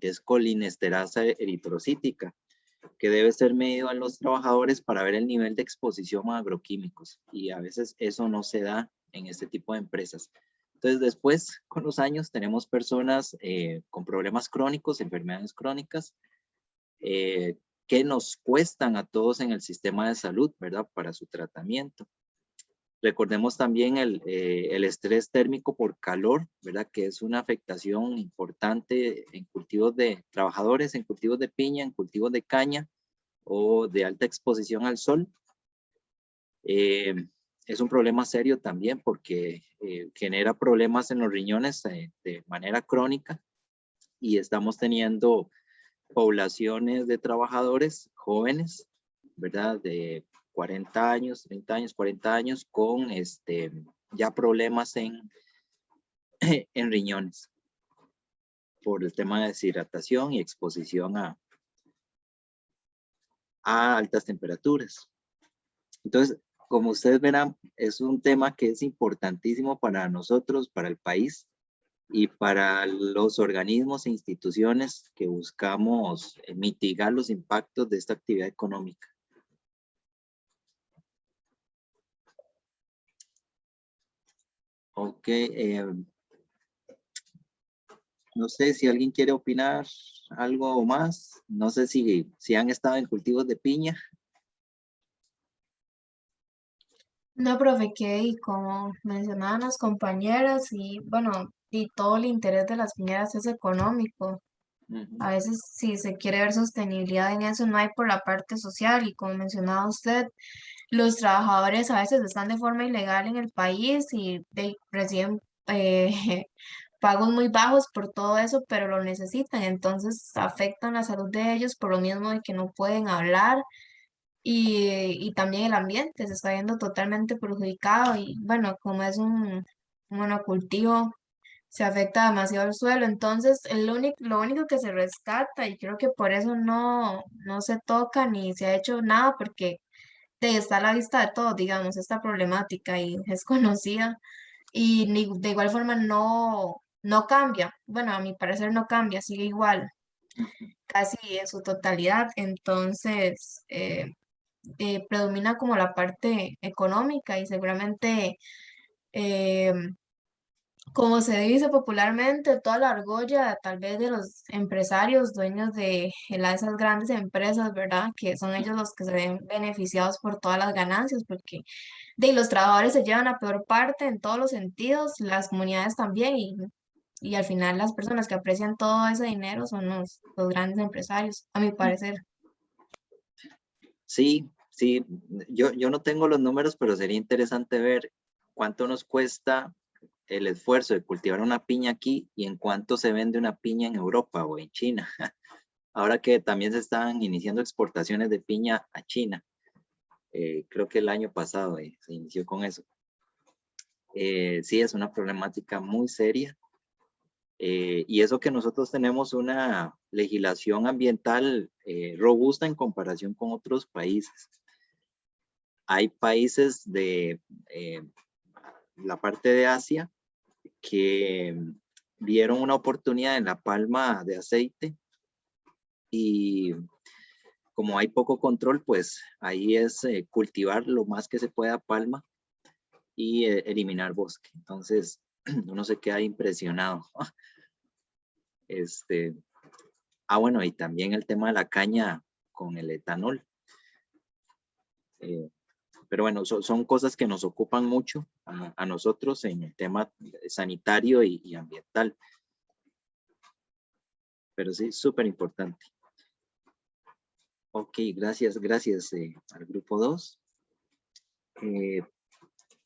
A: que es colinesterasa eritrocítica, que debe ser medido a los trabajadores para ver el nivel de exposición a agroquímicos, y a veces eso no se da en este tipo de empresas. Entonces después, con los años, tenemos personas con problemas crónicos, enfermedades crónicas, que nos cuestan a todos en el sistema de salud, ¿verdad? Para su tratamiento. Recordemos también el estrés térmico por calor, ¿verdad? Que es una afectación importante en cultivos de trabajadores, en cultivos de piña, en cultivos de caña o de alta exposición al sol. Es un problema serio también porque genera problemas en los riñones de manera crónica y estamos teniendo poblaciones de trabajadores jóvenes, ¿verdad? De 40 años, 30 años, 40 años con ya problemas en riñones por el tema de deshidratación y exposición a altas temperaturas. Entonces, como ustedes verán, es un tema que es importantísimo para nosotros, para el país y para los organismos e instituciones que buscamos mitigar los impactos de esta actividad económica. Ok, no sé si alguien quiere opinar algo más. No sé si han estado en cultivos de piña.
C: No, profe, que y como mencionaban las compañeras, y bueno, y todo el interés de las piñeras es económico. A veces si se quiere ver sostenibilidad en eso, no hay por la parte social y como mencionaba usted, los trabajadores a veces están de forma ilegal en el país y reciben pagos muy bajos por todo eso, pero lo necesitan, entonces afectan la salud de ellos por lo mismo de que no pueden hablar y también el ambiente se está viendo totalmente perjudicado y bueno, como es un monocultivo se afecta demasiado el suelo. Entonces, lo único que se rescata, y creo que por eso no se toca ni se ha hecho nada, porque está a la vista de todos, digamos, esta problemática y es conocida, y de igual forma no cambia. Bueno, a mi parecer no cambia, sigue igual, casi en su totalidad. Entonces, predomina como la parte económica y seguramente. eh, Como se dice popularmente, toda la argolla tal vez de los empresarios, dueños de esas grandes empresas, ¿verdad? Que son ellos los que se ven beneficiados por todas las ganancias, porque los trabajadores se llevan la peor parte en todos los sentidos, las comunidades también, y al final las personas que aprecian todo ese dinero son los grandes empresarios, a mi parecer.
A: Sí, sí. Yo no tengo los números, pero sería interesante ver cuánto nos cuesta el esfuerzo de cultivar una piña aquí y en cuánto se vende una piña en Europa o en China. Ahora que también se están iniciando exportaciones de piña a China. Creo que el año pasado se inició con eso. Sí, es una problemática muy seria. Y eso que nosotros tenemos una legislación ambiental robusta en comparación con otros países. Hay países de la parte de Asia que vieron una oportunidad en la palma de aceite y como hay poco control, pues ahí es cultivar lo más que se pueda palma y eliminar bosque. Entonces, uno se queda impresionado. Bueno, y también el tema de la caña con el etanol. Pero bueno, son cosas que nos ocupan mucho a nosotros en el tema sanitario y ambiental. Pero sí, súper importante. Ok, gracias al grupo 2.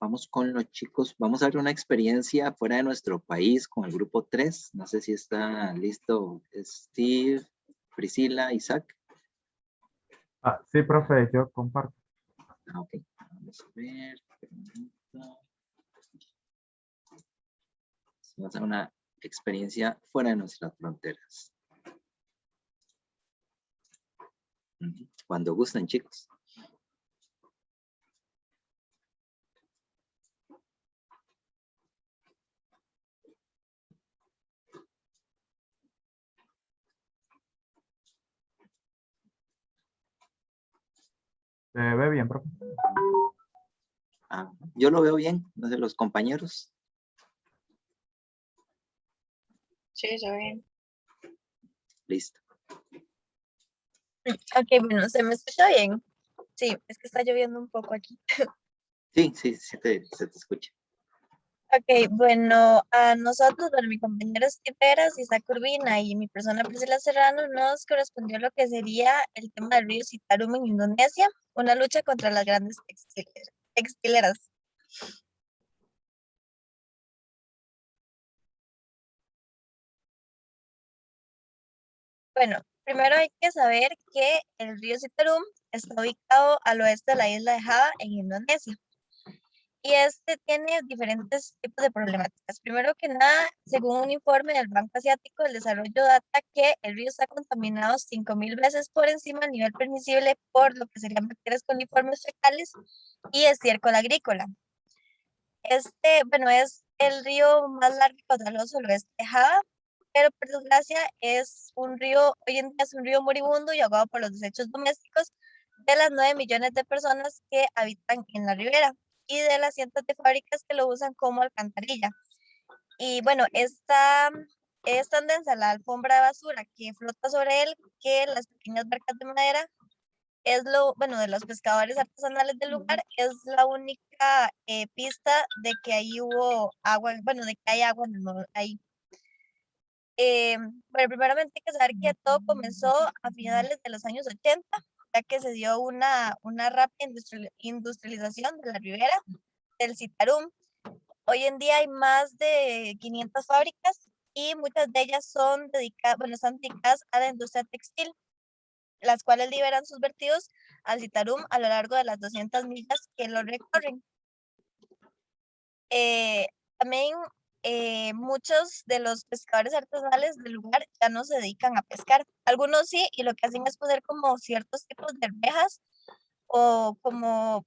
A: Vamos con los chicos. Vamos a ver una experiencia fuera de nuestro país con el grupo 3. No sé si está listo Steve, Priscila, Isaac.
G: Sí, profe, yo comparto.
A: Ok, vamos a ver. Vamos a ver una experiencia fuera de nuestras fronteras. Cuando gusten, chicos.
G: ¿Se ve bien, profe?
A: Yo lo veo bien, no sé, los compañeros.
E: Sí, se ve.
A: Listo.
H: Ok, bueno, ¿se me escucha bien? Sí, es que está lloviendo un poco aquí.
A: Sí, se te escucha.
H: Ok, bueno, a nosotros, bueno, mi compañero Estiperas, Isaac Urbina y mi persona Priscila Serrano nos correspondió lo que sería el tema del río Citarum en Indonesia, una lucha contra las grandes textileras. Bueno, primero hay que saber que el río Citarum está ubicado al oeste de la isla de Java, en Indonesia. Y este tiene diferentes tipos de problemáticas. Primero que nada, según un informe del Banco Asiático del Desarrollo, data que el río está contaminado 5.000 veces por encima del nivel permisible por lo que serían bacterias coliformes fecales y estiércol agrícola. Bueno, es el río más largo y caudaloso del oeste de Java, pero por desgracia hoy en día es un río moribundo y ahogado por los desechos domésticos de las 9 millones de personas que habitan en la ribera y de las cientos de fábricas que lo usan como alcantarilla. Y bueno, es tan densa la alfombra de basura que flota sobre él que las pequeñas barcas de madera de los pescadores artesanales del lugar, es la única pista de que ahí hubo agua, bueno, de que hay agua ahí. Bueno, primeramente hay que saber que todo comenzó a finales de los años 80, ya que se dio una rápida industrialización de la ribera del Citarum. Hoy en día hay más de 500 fábricas y muchas de ellas están dedicadas a la industria textil, las cuales liberan sus vertidos al Citarum a lo largo de las 200 millas que lo recorren. También muchos de los pescadores artesanales del lugar ya no se dedican a pescar. Algunos sí, y lo que hacen es poner como ciertos tipos de rejas o como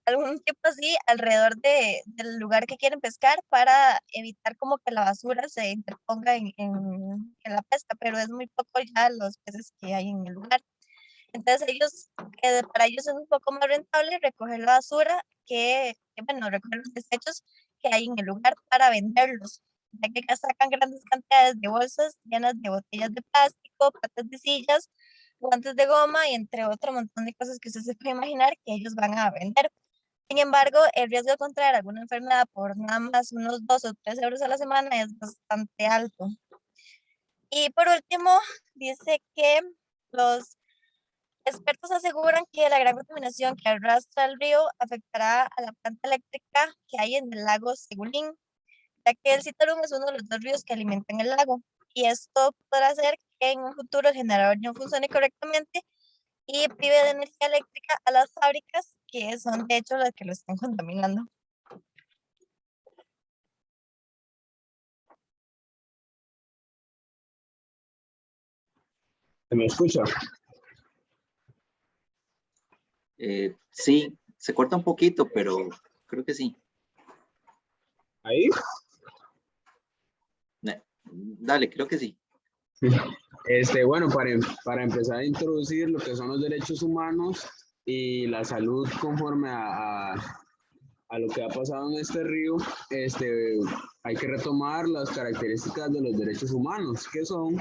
H: algún tipo así alrededor del lugar que quieren pescar para evitar como que la basura se interponga en la pesca, pero es muy poco ya los peces que hay en el lugar. Entonces para ellos es un poco más rentable recoger la basura recoger los desechos que hay en el lugar para venderlos, ya que sacan grandes cantidades de bolsas llenas de botellas de plástico, patas de sillas, guantes de goma y entre otro montón de cosas que usted se puede imaginar que ellos van a vender. Sin embargo, el riesgo de contraer alguna enfermedad por nada más unos 2 o 3 euros a la semana es bastante alto. Y por último, dice que los expertos aseguran que la gran contaminación que arrastra el río afectará a la planta eléctrica que hay en el lago Segulín, ya que el Citarum es uno de los 2 ríos que alimentan el lago, y esto podrá hacer que en un futuro el generador no funcione correctamente y prive de energía eléctrica a las fábricas, que son de hecho las que lo están contaminando.
I: ¿Se me escucha?
A: Sí, se corta un poquito, pero creo que sí.
I: ¿Ahí?
A: Dale, creo que sí.
I: Bueno, para empezar a introducir lo que son los derechos humanos y la salud conforme a lo que ha pasado en este río, hay que retomar las características de los derechos humanos, que son,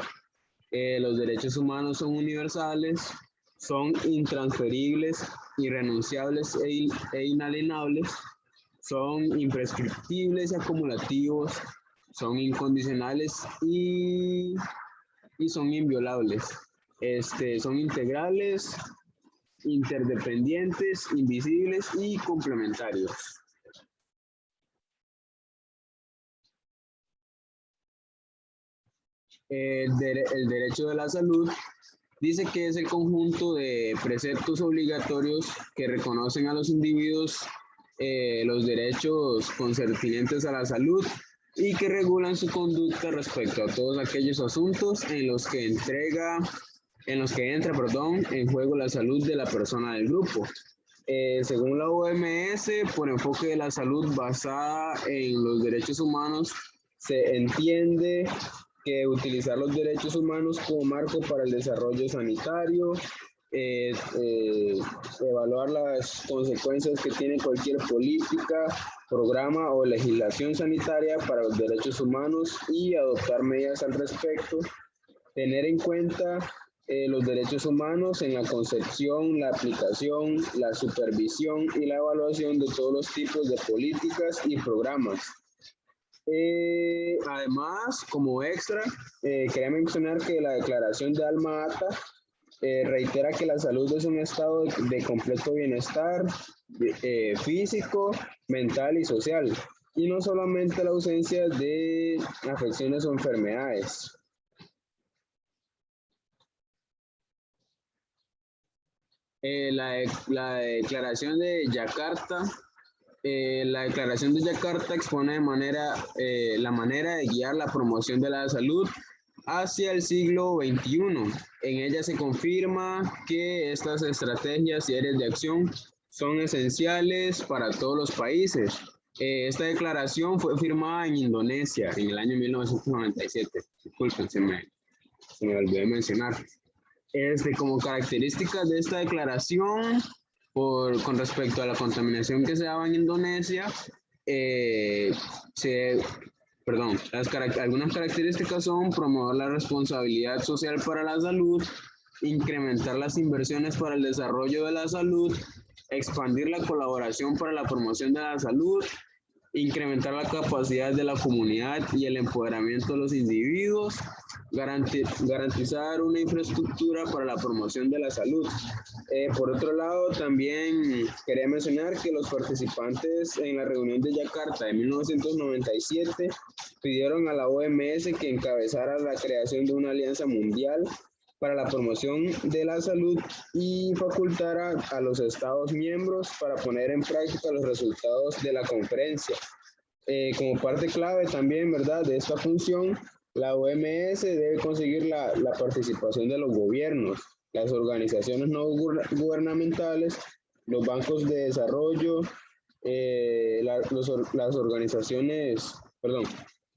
I: los derechos humanos son universales, son intransferibles, irrenunciables e inalienables, son imprescriptibles y acumulativos, son incondicionales y son inviolables. Son integrales, interdependientes, invisibles y complementarios. El derecho de la salud dice que es el conjunto de preceptos obligatorios que reconocen a los individuos los derechos concernientes a la salud y que regulan su conducta respecto a todos aquellos asuntos en los que entra en juego la salud de la persona del grupo. Según la OMS, por enfoque de la salud basada en los derechos humanos, se entiende que utilizar los derechos humanos como marco para el desarrollo sanitario, evaluar las consecuencias que tiene cualquier política programa o legislación sanitaria para los derechos humanos y adoptar medidas al respecto, tener en cuenta los derechos humanos en la concepción, la aplicación, la supervisión y la evaluación de todos los tipos de políticas y programas. Además, como extra, quería mencionar que la Declaración de Alma Ata reitera que la salud es un estado de completo bienestar físico, mental y social, y no solamente la ausencia de afecciones o enfermedades. La Declaración de Yakarta. La Declaración de Yakarta expone la manera de guiar la promoción de la salud hacia el siglo XXI. En ella se confirma que estas estrategias y áreas de acción son esenciales para todos los países. Esta declaración fue firmada en Indonesia en el año 1997. Disculpen, se me olvidó de mencionar. Como características de esta declaración, con respecto a la contaminación que se daba en Indonesia, algunas características son promover la responsabilidad social para la salud, incrementar las inversiones para el desarrollo de la salud, expandir la colaboración para la promoción de la salud, incrementar la capacidad de la comunidad y el empoderamiento de los individuos, garantizar una infraestructura para la promoción de la salud. Por otro lado, también quería mencionar que los participantes en la reunión de Yakarta de 1997 pidieron a la OMS que encabezara la creación de una alianza mundial para la promoción de la salud y facultara a los Estados miembros para poner en práctica los resultados de la conferencia. Como parte clave también, ¿verdad?, de esta función, la OMS debe conseguir la participación de los gobiernos, las organizaciones no gubernamentales, los bancos de desarrollo,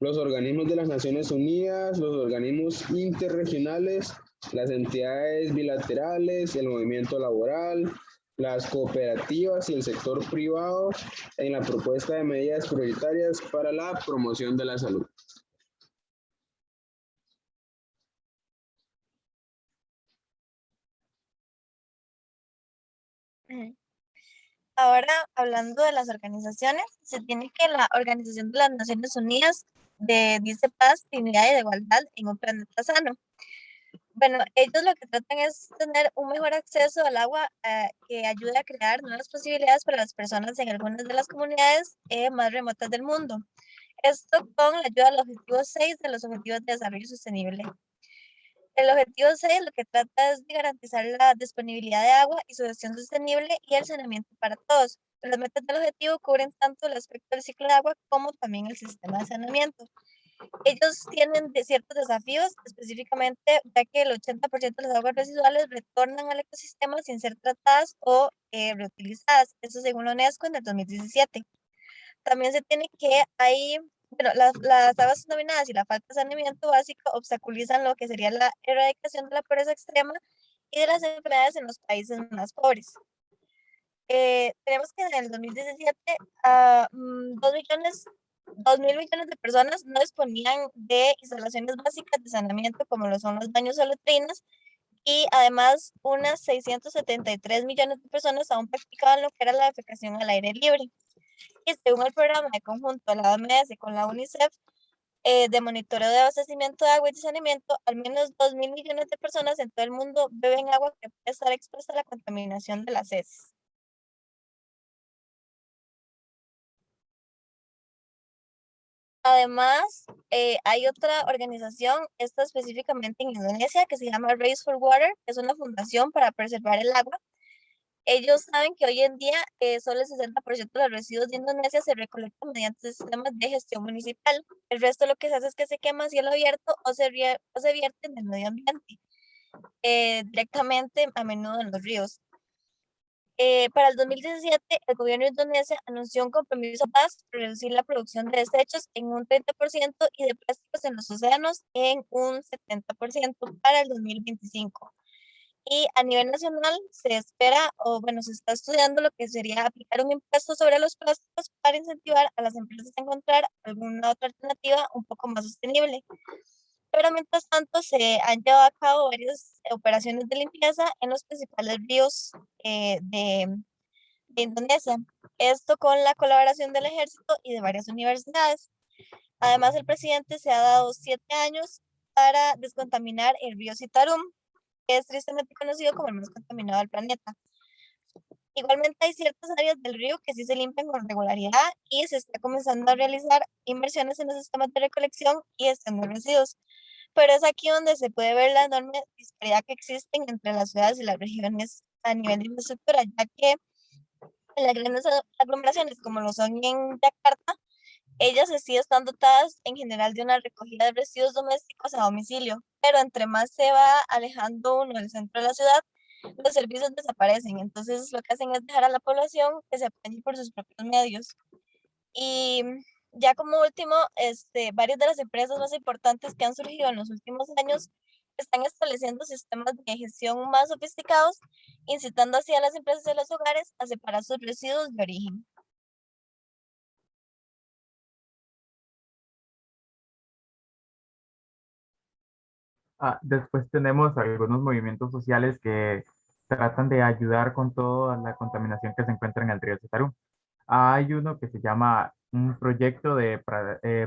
I: los organismos de las Naciones Unidas, los organismos interregionales, las entidades bilaterales, el movimiento laboral, las cooperativas y el sector privado en la propuesta de medidas prioritarias para la promoción de la salud.
H: Ahora, hablando de las organizaciones, se tiene que la Organización de las Naciones Unidas dice paz, dignidad y igualdad en un planeta sano. Bueno, ellos lo que tratan es tener un mejor acceso al agua que ayude a crear nuevas posibilidades para las personas en algunas de las comunidades más remotas del mundo. Esto con la ayuda del objetivo 6 de los Objetivos de Desarrollo Sostenible. El objetivo 6 lo que trata es de garantizar la disponibilidad de agua y su gestión sostenible y el saneamiento para todos. Las metas del objetivo cubren tanto el aspecto del ciclo de agua como también el sistema de saneamiento. Ellos tienen ciertos desafíos, específicamente ya que el 80% de las aguas residuales retornan al ecosistema sin ser tratadas o reutilizadas. Eso según la UNESCO en el 2017. También se tiene que las aguas contaminadas y la falta de saneamiento básico obstaculizan lo que sería la erradicación de la pobreza extrema y de las enfermedades en los países más pobres. Tenemos que en el 2017 2.000 millones de personas no disponían de instalaciones básicas de saneamiento como lo son los baños o letrinas, y además unas 673 millones de personas aún practicaban lo que era la defecación al aire libre. Y según el programa de conjunto de la OMS con la UNICEF de monitoreo de abastecimiento de agua y de saneamiento, al menos 2.000 millones de personas en todo el mundo beben agua que puede estar expuesta a la contaminación de las heces. Además, hay otra organización, esta específicamente en Indonesia, que se llama Race for Water, que es una fundación para preservar el agua. Ellos saben que hoy en día solo el 60% de los residuos de Indonesia se recolectan mediante sistemas de gestión municipal. El resto lo que se hace es que se quema a cielo abierto o se vierte en el medio ambiente, directamente a menudo en los ríos. Para el 2017, el gobierno de Indonesia anunció un compromiso para reducir la producción de desechos en un 30% y de plásticos en los océanos en un 70% para el 2025. Y a nivel nacional se espera, o bueno, se está estudiando lo que sería aplicar un impuesto sobre los plásticos para incentivar a las empresas a encontrar alguna otra alternativa un poco más sostenible. Pero mientras tanto se han llevado a cabo varias operaciones de limpieza en los principales ríos de Indonesia. Esto con la colaboración del ejército y de varias universidades. Además, el presidente se ha dado 7 años para descontaminar el río Citarum, que es tristemente conocido como el más contaminado del planeta. Igualmente hay ciertas áreas del río que sí se limpian con regularidad y se está comenzando a realizar inversiones en los sistemas de recolección y gestión de residuos. Pero es aquí donde se puede ver la enorme disparidad que existen entre las ciudades y las regiones a nivel de infraestructura, ya que en las grandes aglomeraciones como lo son en Yakarta, ellas sí están dotadas en general de una recogida de residuos domésticos a domicilio, pero entre más se va alejando uno del centro de la ciudad, los servicios desaparecen. Entonces lo que hacen es dejar a la población que se apañe por sus propios medios. Y ya como último, varias de las empresas más importantes que han surgido en los últimos años están estableciendo sistemas de gestión más sofisticados, incitando así a las empresas de los hogares a separar sus residuos de origen.
G: Después tenemos algunos movimientos sociales que tratan de ayudar con toda la contaminación que se encuentra en el río Citarum. Hay uno que se llama un proyecto de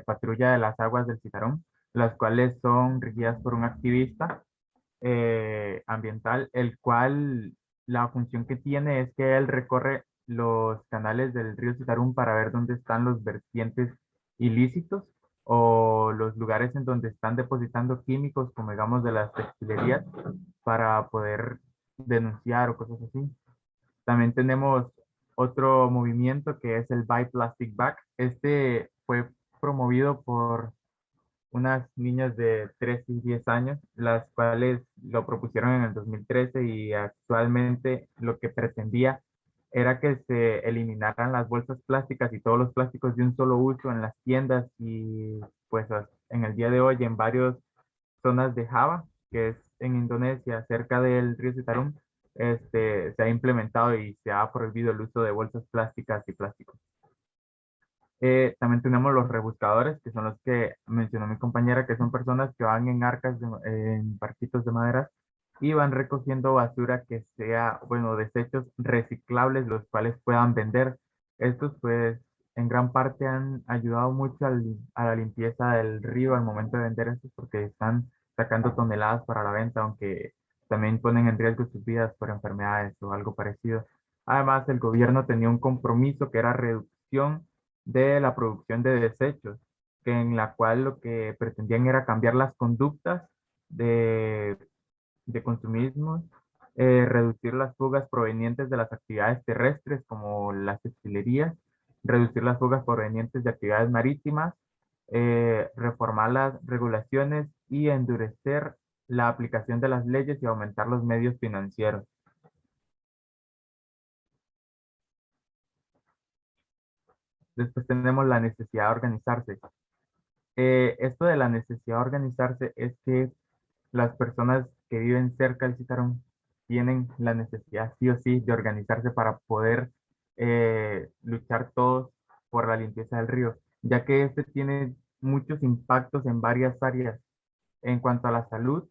G: patrulla de las aguas del Citarum, las cuales son regidas por un activista ambiental, el cual la función que tiene es que él recorre los canales del río Citarum para ver dónde están los vertientes ilícitos o los lugares en donde están depositando químicos, como digamos de las textilerías, para poder denunciar o cosas así. También tenemos otro movimiento que es el Buy Plastic Back. Este fue promovido por unas niñas de 3 y 10 años, las cuales lo propusieron en el 2013 y actualmente lo que pretendía era que se eliminaran las bolsas plásticas y todos los plásticos de un solo uso en las tiendas y pues en el día de hoy en varias zonas de Java, que es en Indonesia, cerca del río Citarum, se ha implementado y se ha prohibido el uso de bolsas plásticas y plásticos. También tenemos los rebuscadores, que son los que mencionó mi compañera, que son personas que van en arcas, en barquitos de madera y van recogiendo basura que sea, bueno, desechos reciclables, los cuales puedan vender. Estos, pues, en gran parte han ayudado mucho a la limpieza del río al momento de vender estos, porque están sacando toneladas para la venta, aunque también ponen en riesgo sus vidas por enfermedades o algo parecido. Además, el gobierno tenía un compromiso que era reducción de la producción de desechos, que en la cual lo que pretendían era cambiar las conductas de, de consumismo, reducir las fugas provenientes de las actividades terrestres como las textilerías, reducir las fugas provenientes de actividades marítimas, reformar las regulaciones y endurecer la aplicación de las leyes y aumentar los medios financieros. Después tenemos la necesidad de organizarse. Esto de la necesidad de organizarse es que las personas que viven cerca del Citarum tienen la necesidad sí o sí de organizarse para poder luchar todos por la limpieza del río, ya que este tiene muchos impactos en varias áreas. En cuanto a la salud,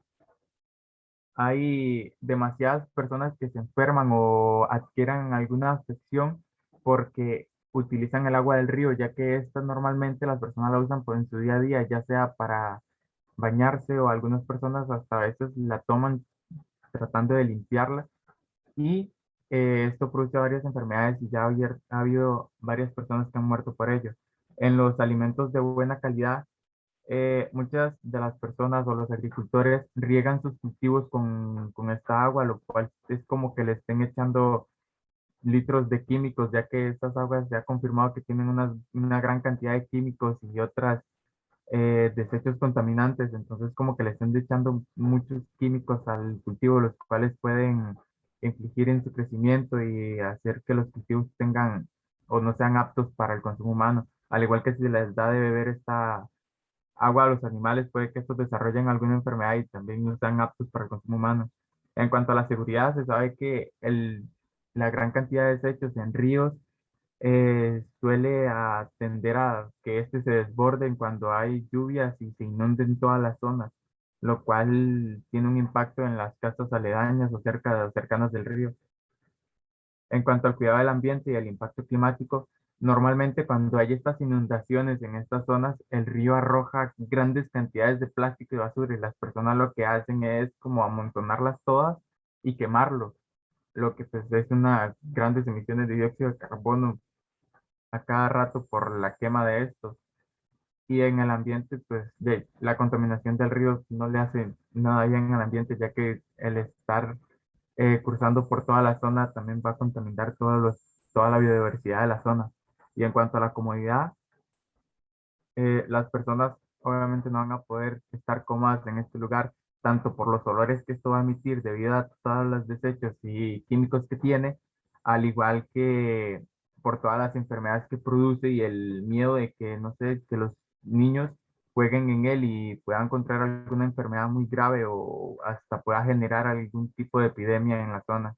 G: hay demasiadas personas que se enferman o adquieran alguna afección porque utilizan el agua del río, ya que esta normalmente las personas la usan en su día a día, ya sea para bañarse o algunas personas hasta a veces la toman tratando de limpiarla y esto produce varias enfermedades y ya ha habido varias personas que han muerto por ello. En los alimentos de buena calidad, muchas de las personas o los agricultores riegan sus cultivos con esta agua, lo cual es como que le estén echando litros de químicos, ya que estas aguas se ha confirmado que tienen una gran cantidad de químicos y otras desechos contaminantes, entonces como que le están echando muchos químicos al cultivo, los cuales pueden infligir en su crecimiento y hacer que los cultivos tengan o no sean aptos para el consumo humano, al igual que si les da de beber esta agua a los animales, puede que estos desarrollen alguna enfermedad y también no sean aptos para el consumo humano. En cuanto a la seguridad, se sabe que la gran cantidad de desechos en ríos suele tender a que este se desborden cuando hay lluvias y se inunden todas las zonas, lo cual tiene un impacto en las casas aledañas o cercanas del río. En cuanto al cuidado del ambiente y el impacto climático, normalmente cuando hay estas inundaciones en estas zonas, el río arroja grandes cantidades de plástico y basura y las personas lo que hacen es como amontonarlas todas y quemarlos, lo que pues es unas grandes emisiones de dióxido de carbono a cada rato por la quema de estos. Y en el ambiente, pues la contaminación del río no le hace nada bien al ambiente, ya que el estar cruzando por toda la zona también va a contaminar toda la biodiversidad de la zona. Y en cuanto a la comodidad, las personas obviamente no van a poder estar cómodas en este lugar, tanto por los olores que esto va a emitir debido a todos los desechos y químicos que tiene, al igual que por todas las enfermedades que produce y el miedo de que, no sé, que los niños jueguen en él y puedan contraer alguna enfermedad muy grave o hasta pueda generar algún tipo de epidemia en la zona.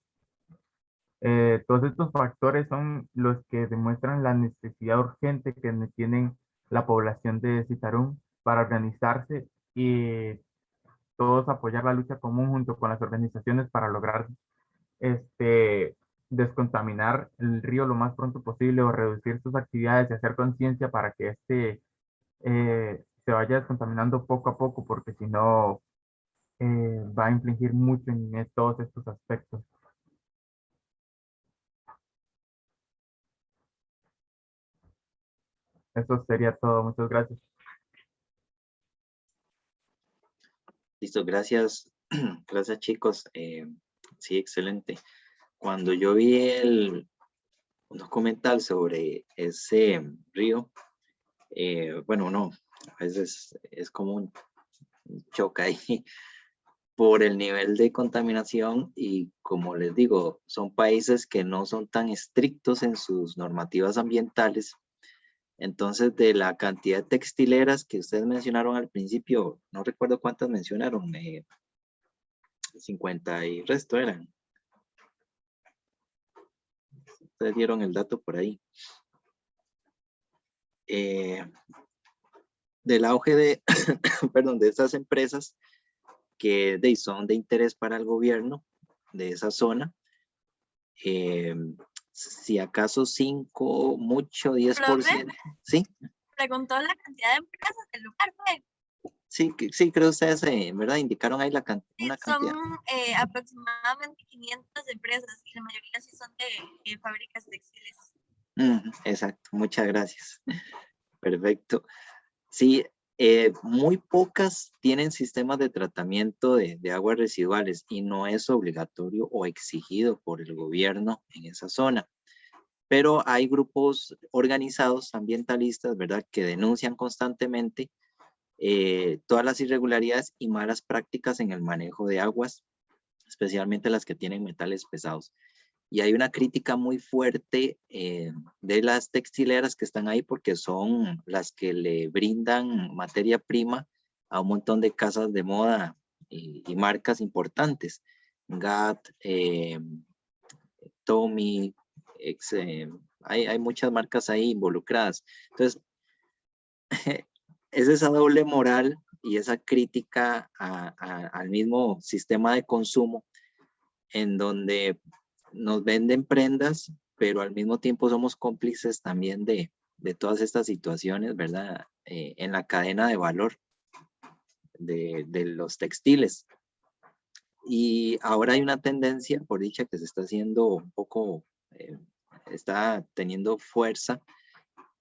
G: Todos estos factores son los que demuestran la necesidad urgente que tienen la población de Citarum para organizarse y todos apoyar la lucha común junto con las organizaciones para lograr descontaminar el río lo más pronto posible o reducir sus actividades y hacer conciencia para que se vaya descontaminando poco a poco, porque si no va a infligir mucho en todos estos aspectos. Eso sería todo. Muchas gracias.
A: Listo, gracias. Gracias, chicos. Sí, excelente. Cuando yo vi un documental sobre ese río, bueno, no, a veces es como un choque ahí por el nivel de contaminación y como les digo, son países que no son tan estrictos en sus normativas ambientales. Entonces, de la cantidad de textileras que ustedes mencionaron al principio, no recuerdo cuántas mencionaron, 50 y resto eran. Ustedes dieron el dato por ahí. Del auge de, perdón, de estas empresas que son de interés para el gobierno de esa zona, si acaso 5, mucho 10%. ¿Sí?
H: Preguntó la cantidad de empresas del lugar, ¿fue?
A: Sí, creo que ustedes, ¿verdad? Indicaron ahí una cantidad.
H: Son aproximadamente 500 empresas y la mayoría sí son de fábricas textiles.
A: Exacto, muchas gracias. Perfecto. Sí, muy pocas tienen sistemas de tratamiento de aguas residuales y no es obligatorio o exigido por el gobierno en esa zona. Pero hay grupos organizados ambientalistas, ¿verdad?, que denuncian constantemente todas las irregularidades y malas prácticas en el manejo de aguas, especialmente las que tienen metales pesados. Y hay una crítica muy fuerte de las textileras que están ahí porque son las que le brindan materia prima a un montón de casas de moda y marcas importantes. Gap, Tommy, hay muchas marcas ahí involucradas. Entonces, es esa doble moral y esa crítica al mismo sistema de consumo en donde nos venden prendas, pero al mismo tiempo somos cómplices también de todas estas situaciones, ¿verdad? En la cadena de valor de los textiles. Y ahora hay una tendencia, por dicha, que se está haciendo un poco, está teniendo fuerza,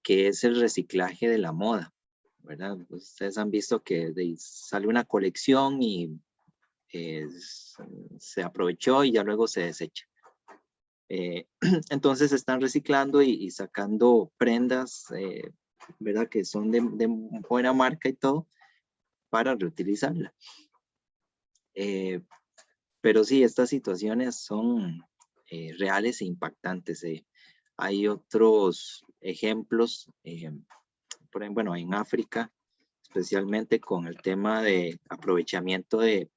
A: que es el reciclaje de la moda, ¿verdad? Ustedes han visto que sale una colección y se aprovechó y ya luego se desecha. Entonces están reciclando y sacando prendas, ¿verdad? Que son de buena marca y todo, para reutilizarla. Pero sí, estas situaciones son reales e impactantes. Hay otros ejemplos, por ejemplo, bueno, en África, especialmente con el tema de aprovechamiento de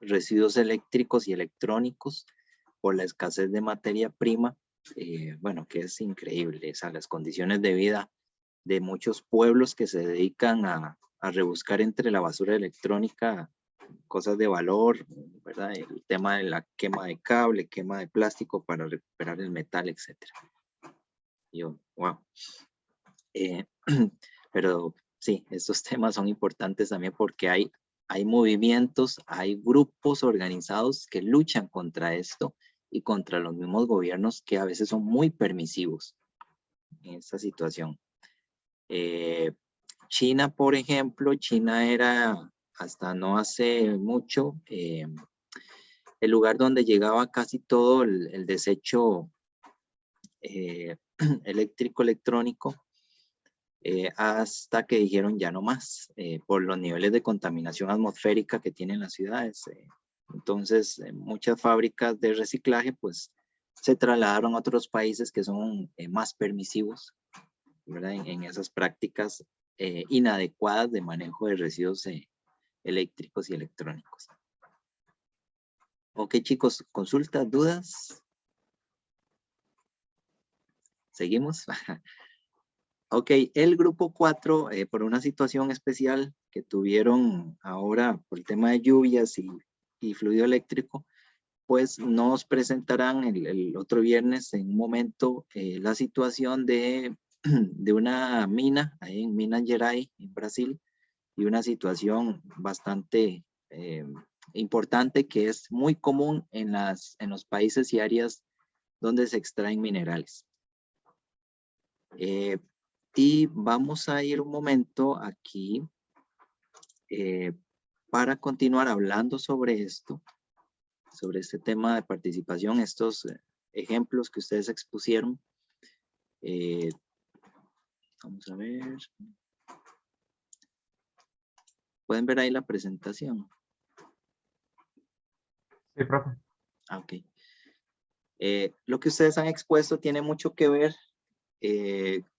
A: residuos eléctricos y electrónicos por la escasez de materia prima, bueno, que es increíble, o sea, las condiciones de vida de muchos pueblos que se dedican a rebuscar entre la basura electrónica cosas de valor, ¿verdad? El tema de la quema de cable, quema de plástico para recuperar el metal, etc. Yo, wow. Pero sí, estos temas son importantes también porque hay movimientos, hay grupos organizados que luchan contra esto y contra los mismos gobiernos que a veces son muy permisivos en esta situación. China, por ejemplo, China era hasta no hace mucho el lugar donde llegaba casi todo el desecho eléctrico electrónico, hasta que dijeron ya no más por los niveles de contaminación atmosférica que tienen las ciudades. Entonces muchas fábricas de reciclaje pues se trasladaron a otros países que son más permisivos, ¿verdad? En esas prácticas inadecuadas de manejo de residuos eléctricos y electrónicos. Ok, chicos, ¿consultas, dudas? ¿Seguimos? Ok, el grupo 4, por una situación especial que tuvieron ahora por el tema de lluvias y fluido eléctrico, pues nos presentarán el otro viernes en un momento la situación de una mina, ahí en Minas Gerais, en Brasil, y una situación bastante importante que es muy común en los países y áreas donde se extraen minerales. Y vamos a ir un momento aquí para continuar hablando sobre esto, sobre este tema de participación, estos ejemplos que ustedes expusieron. Vamos a ver. ¿Pueden ver ahí la presentación?
G: Sí, profe.
A: Ok. Lo que ustedes han expuesto tiene mucho que ver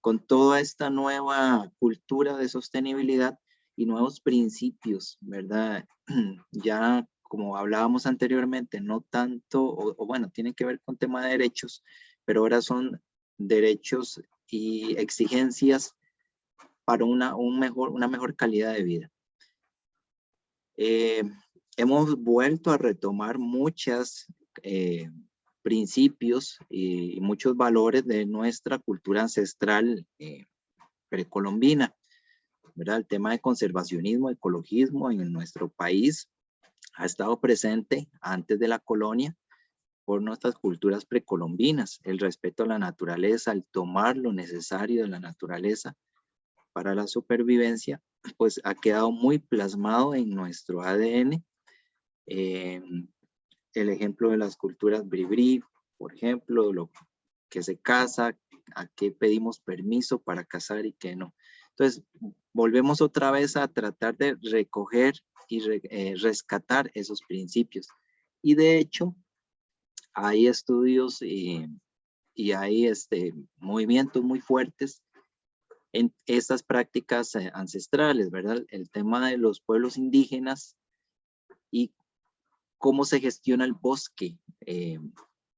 A: con toda esta nueva cultura de sostenibilidad y nuevos principios, ¿verdad? Ya como hablábamos anteriormente, no tanto, o bueno, tienen que ver con tema de derechos, pero ahora son derechos y exigencias para una mejor calidad de vida. Hemos vuelto a retomar muchos principios y muchos valores de nuestra cultura ancestral precolombina, ¿verdad? El tema de conservacionismo, ecologismo en nuestro país ha estado presente antes de la colonia por nuestras culturas precolombinas, el respeto a la naturaleza, el tomar lo necesario de la naturaleza para la supervivencia, pues ha quedado muy plasmado en nuestro ADN. El ejemplo de las culturas bribri, por ejemplo, lo que se caza, a qué pedimos permiso para cazar y qué no. Entonces, volvemos otra vez a tratar de recoger y rescatar esos principios. Y de hecho, hay estudios y hay movimientos muy fuertes en estas prácticas ancestrales, ¿verdad? El tema de los pueblos indígenas y cómo se gestiona el bosque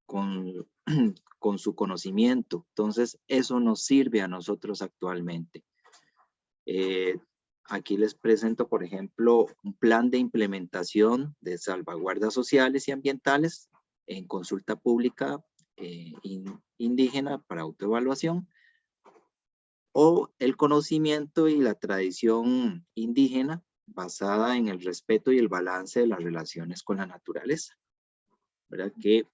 A: con su conocimiento. Entonces, eso nos sirve a nosotros actualmente. Aquí les presento, por ejemplo, un plan de implementación de salvaguardas sociales y ambientales en consulta pública indígena para autoevaluación, o el conocimiento y la tradición indígena basada en el respeto y el balance de las relaciones con la naturaleza, ¿verdad? Que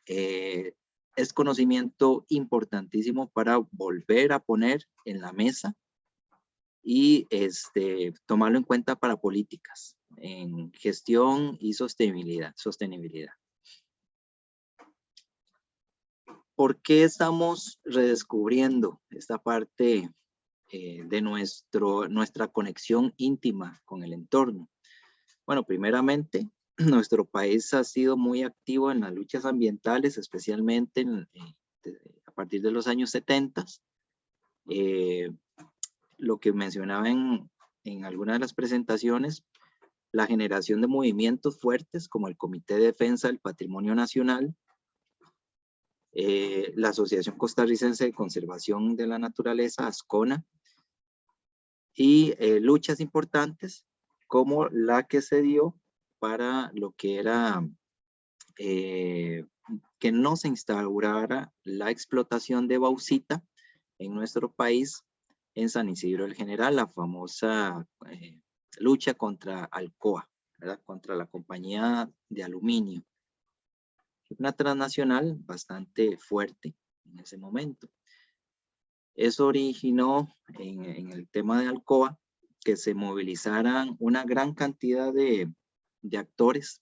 A: es conocimiento importantísimo para volver a poner en la mesa y tomarlo en cuenta para políticas en gestión y sostenibilidad. ¿Por qué estamos redescubriendo esta parte de nuestra conexión íntima con el entorno? Bueno, primeramente, nuestro país ha sido muy activo en las luchas ambientales, especialmente a partir de los años 70. Lo que mencionaba en alguna de las presentaciones, la generación de movimientos fuertes como el Comité de Defensa del Patrimonio Nacional, la Asociación Costarricense de Conservación de la Naturaleza, ASCONA, y luchas importantes como la que se dio para lo que era que no se instaurara la explotación de bauxita en nuestro país, en San Isidro del General, la famosa lucha contra Alcoa, ¿verdad? Contra la compañía de aluminio. Una transnacional bastante fuerte en ese momento. Eso originó en el tema de Alcoa que se movilizaran una gran cantidad de actores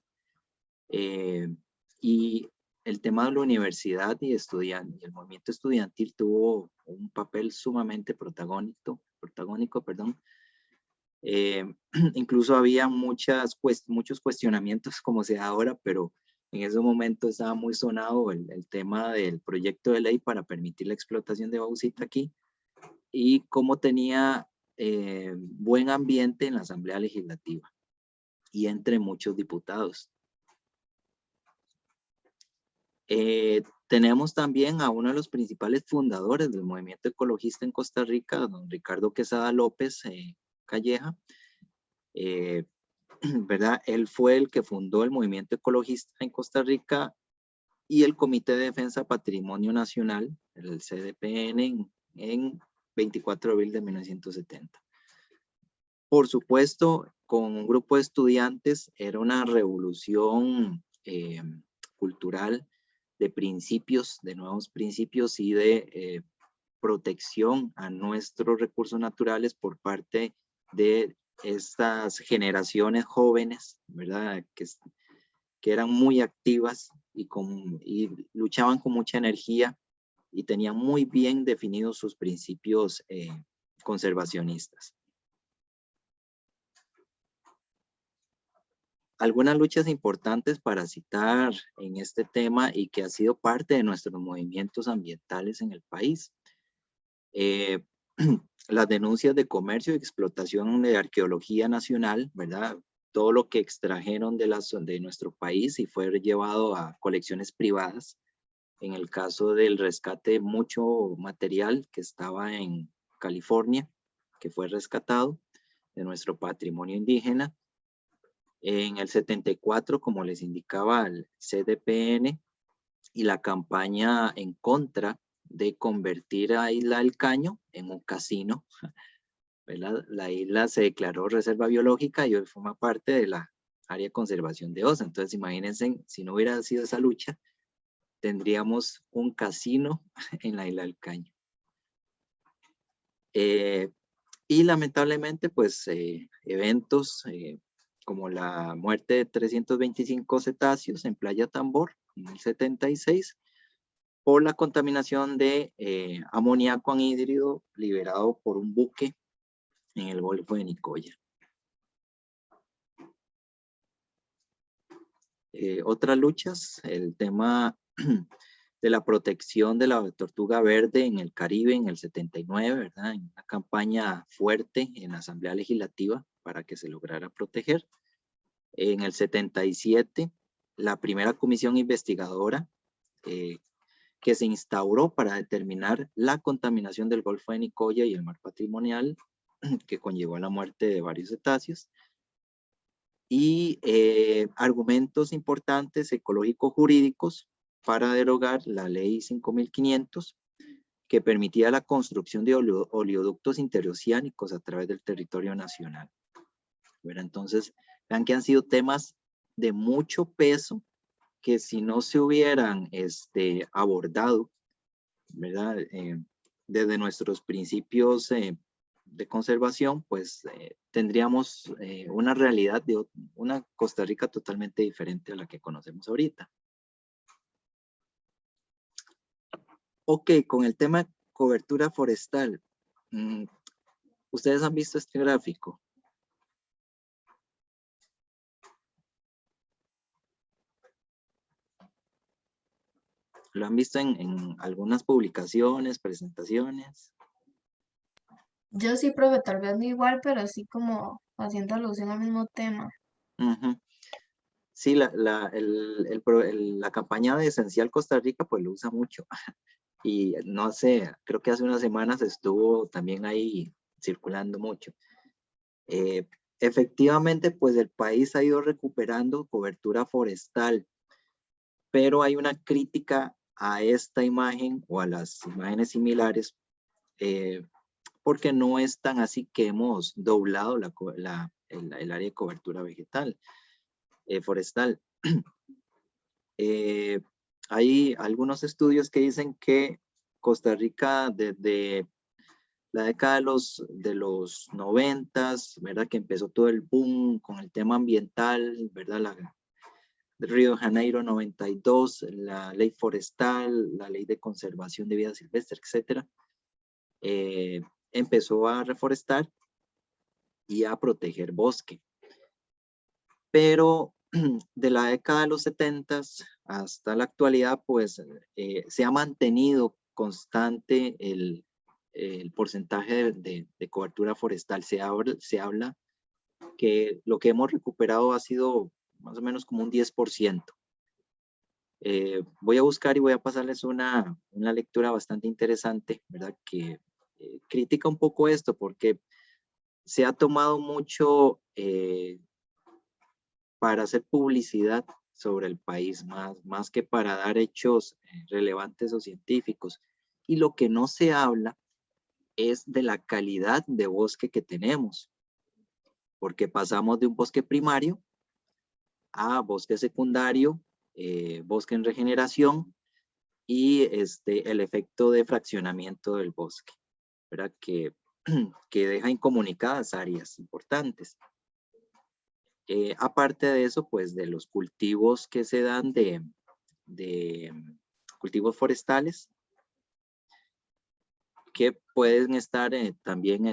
A: y el tema de la universidad y el movimiento estudiantil tuvo un papel sumamente protagónico, incluso había muchos cuestionamientos como se da ahora, pero en ese momento estaba muy sonado el tema del proyecto de ley para permitir la explotación de bauxita aquí y cómo tenía buen ambiente en la Asamblea Legislativa y entre muchos diputados. Tenemos también a uno de los principales fundadores del movimiento ecologista en Costa Rica, don Ricardo Quesada López Calleja, ¿verdad? Él fue el que fundó el movimiento ecologista en Costa Rica y el Comité de Defensa Patrimonio Nacional, el CDPN, en 24 de abril de 1970. Por supuesto, con un grupo de estudiantes era una revolución cultural de principios, de nuevos principios y de protección a nuestros recursos naturales por parte de estas generaciones jóvenes, ¿verdad? Que eran muy activas y luchaban con mucha energía y tenían muy bien definidos sus principios conservacionistas. Algunas luchas importantes para citar en este tema y que ha sido parte de nuestros movimientos ambientales en el país. Las denuncias de comercio y explotación de arqueología nacional, ¿verdad? Todo lo que extrajeron de nuestro país y fue llevado a colecciones privadas. En el caso del rescate de mucho material que estaba en California, que fue rescatado de nuestro patrimonio indígena. En el 74, como les indicaba, el CDPN y la campaña en contra de convertir a Isla del Caño en un casino. La isla se declaró reserva biológica y hoy forma parte de la área de conservación de OSA. Entonces, imagínense, si no hubiera sido esa lucha, tendríamos un casino en la Isla del Caño. Y lamentablemente, pues, eventos como la muerte de 325 cetáceos en Playa Tambor en el 76 por la contaminación de amoníaco anhídrido liberado por un buque en el Golfo de Nicoya. Otras luchas, el tema de la protección de la tortuga verde en el Caribe en el 79, ¿verdad? En una campaña fuerte en la Asamblea Legislativa para que se lograra proteger. En el 77, la primera comisión investigadora que se instauró para determinar la contaminación del Golfo de Nicoya y el mar patrimonial que conllevó a la muerte de varios cetáceos. Y argumentos importantes ecológico-jurídicos para derogar la ley 5500 que permitía la construcción de oleoductos interoceánicos a través del territorio nacional. Bueno, entonces, vean que han sido temas de mucho peso que si no se hubieran abordado, ¿verdad? Desde nuestros principios de conservación, pues tendríamos una realidad de una Costa Rica totalmente diferente a la que conocemos ahorita. Ok, con el tema de cobertura forestal, ¿ustedes han visto este gráfico? ¿Lo han visto en algunas publicaciones, presentaciones?
C: Yo sí, profe, tal vez no igual, pero así como haciendo alusión al mismo tema.
A: Ujú. Sí, la campaña de Esencial Costa Rica pues lo usa mucho. Y no sé, creo que hace unas semanas estuvo también ahí circulando mucho. Efectivamente, pues el país ha ido recuperando cobertura forestal, pero hay una crítica a esta imagen o a las imágenes similares, porque no es tan así que hemos doblado el área de cobertura vegetal, forestal. Hay algunos estudios que dicen que Costa Rica desde la década de los 90s, ¿verdad? Que empezó todo el boom con el tema ambiental, ¿verdad? Río de Janeiro 92, la ley forestal, la ley de conservación de vida silvestre, etcétera. Empezó a reforestar y a proteger bosque. Pero de la década de los 70s hasta la actualidad, pues se ha mantenido constante el porcentaje de cobertura forestal. Se habla que lo que hemos recuperado ha sido más o menos como un 10%. Voy a buscar y voy a pasarles una lectura bastante interesante, ¿verdad? Que critica un poco esto porque se ha tomado mucho para hacer publicidad sobre el país, más que para dar hechos relevantes o científicos. Y lo que no se habla es de la calidad de bosque que tenemos, porque pasamos de un bosque primario a bosque secundario, bosque en regeneración y el efecto de fraccionamiento del bosque, ¿verdad? Que deja incomunicadas áreas importantes. Aparte de eso, pues de los cultivos que se dan de cultivos forestales, que pueden estar también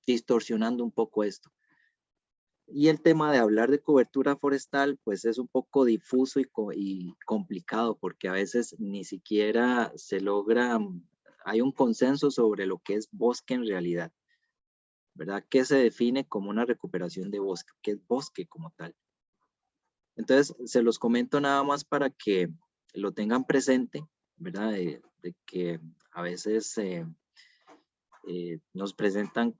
A: distorsionando un poco esto. Y el tema de hablar de cobertura forestal, pues es un poco difuso y complicado, porque a veces ni siquiera se logra, hay un consenso sobre lo que es bosque en realidad, ¿verdad? ¿Qué se define como una recuperación de bosque? ¿Qué es bosque como tal? Entonces, se los comento nada más para que lo tengan presente, ¿verdad? De que a veces nos presentan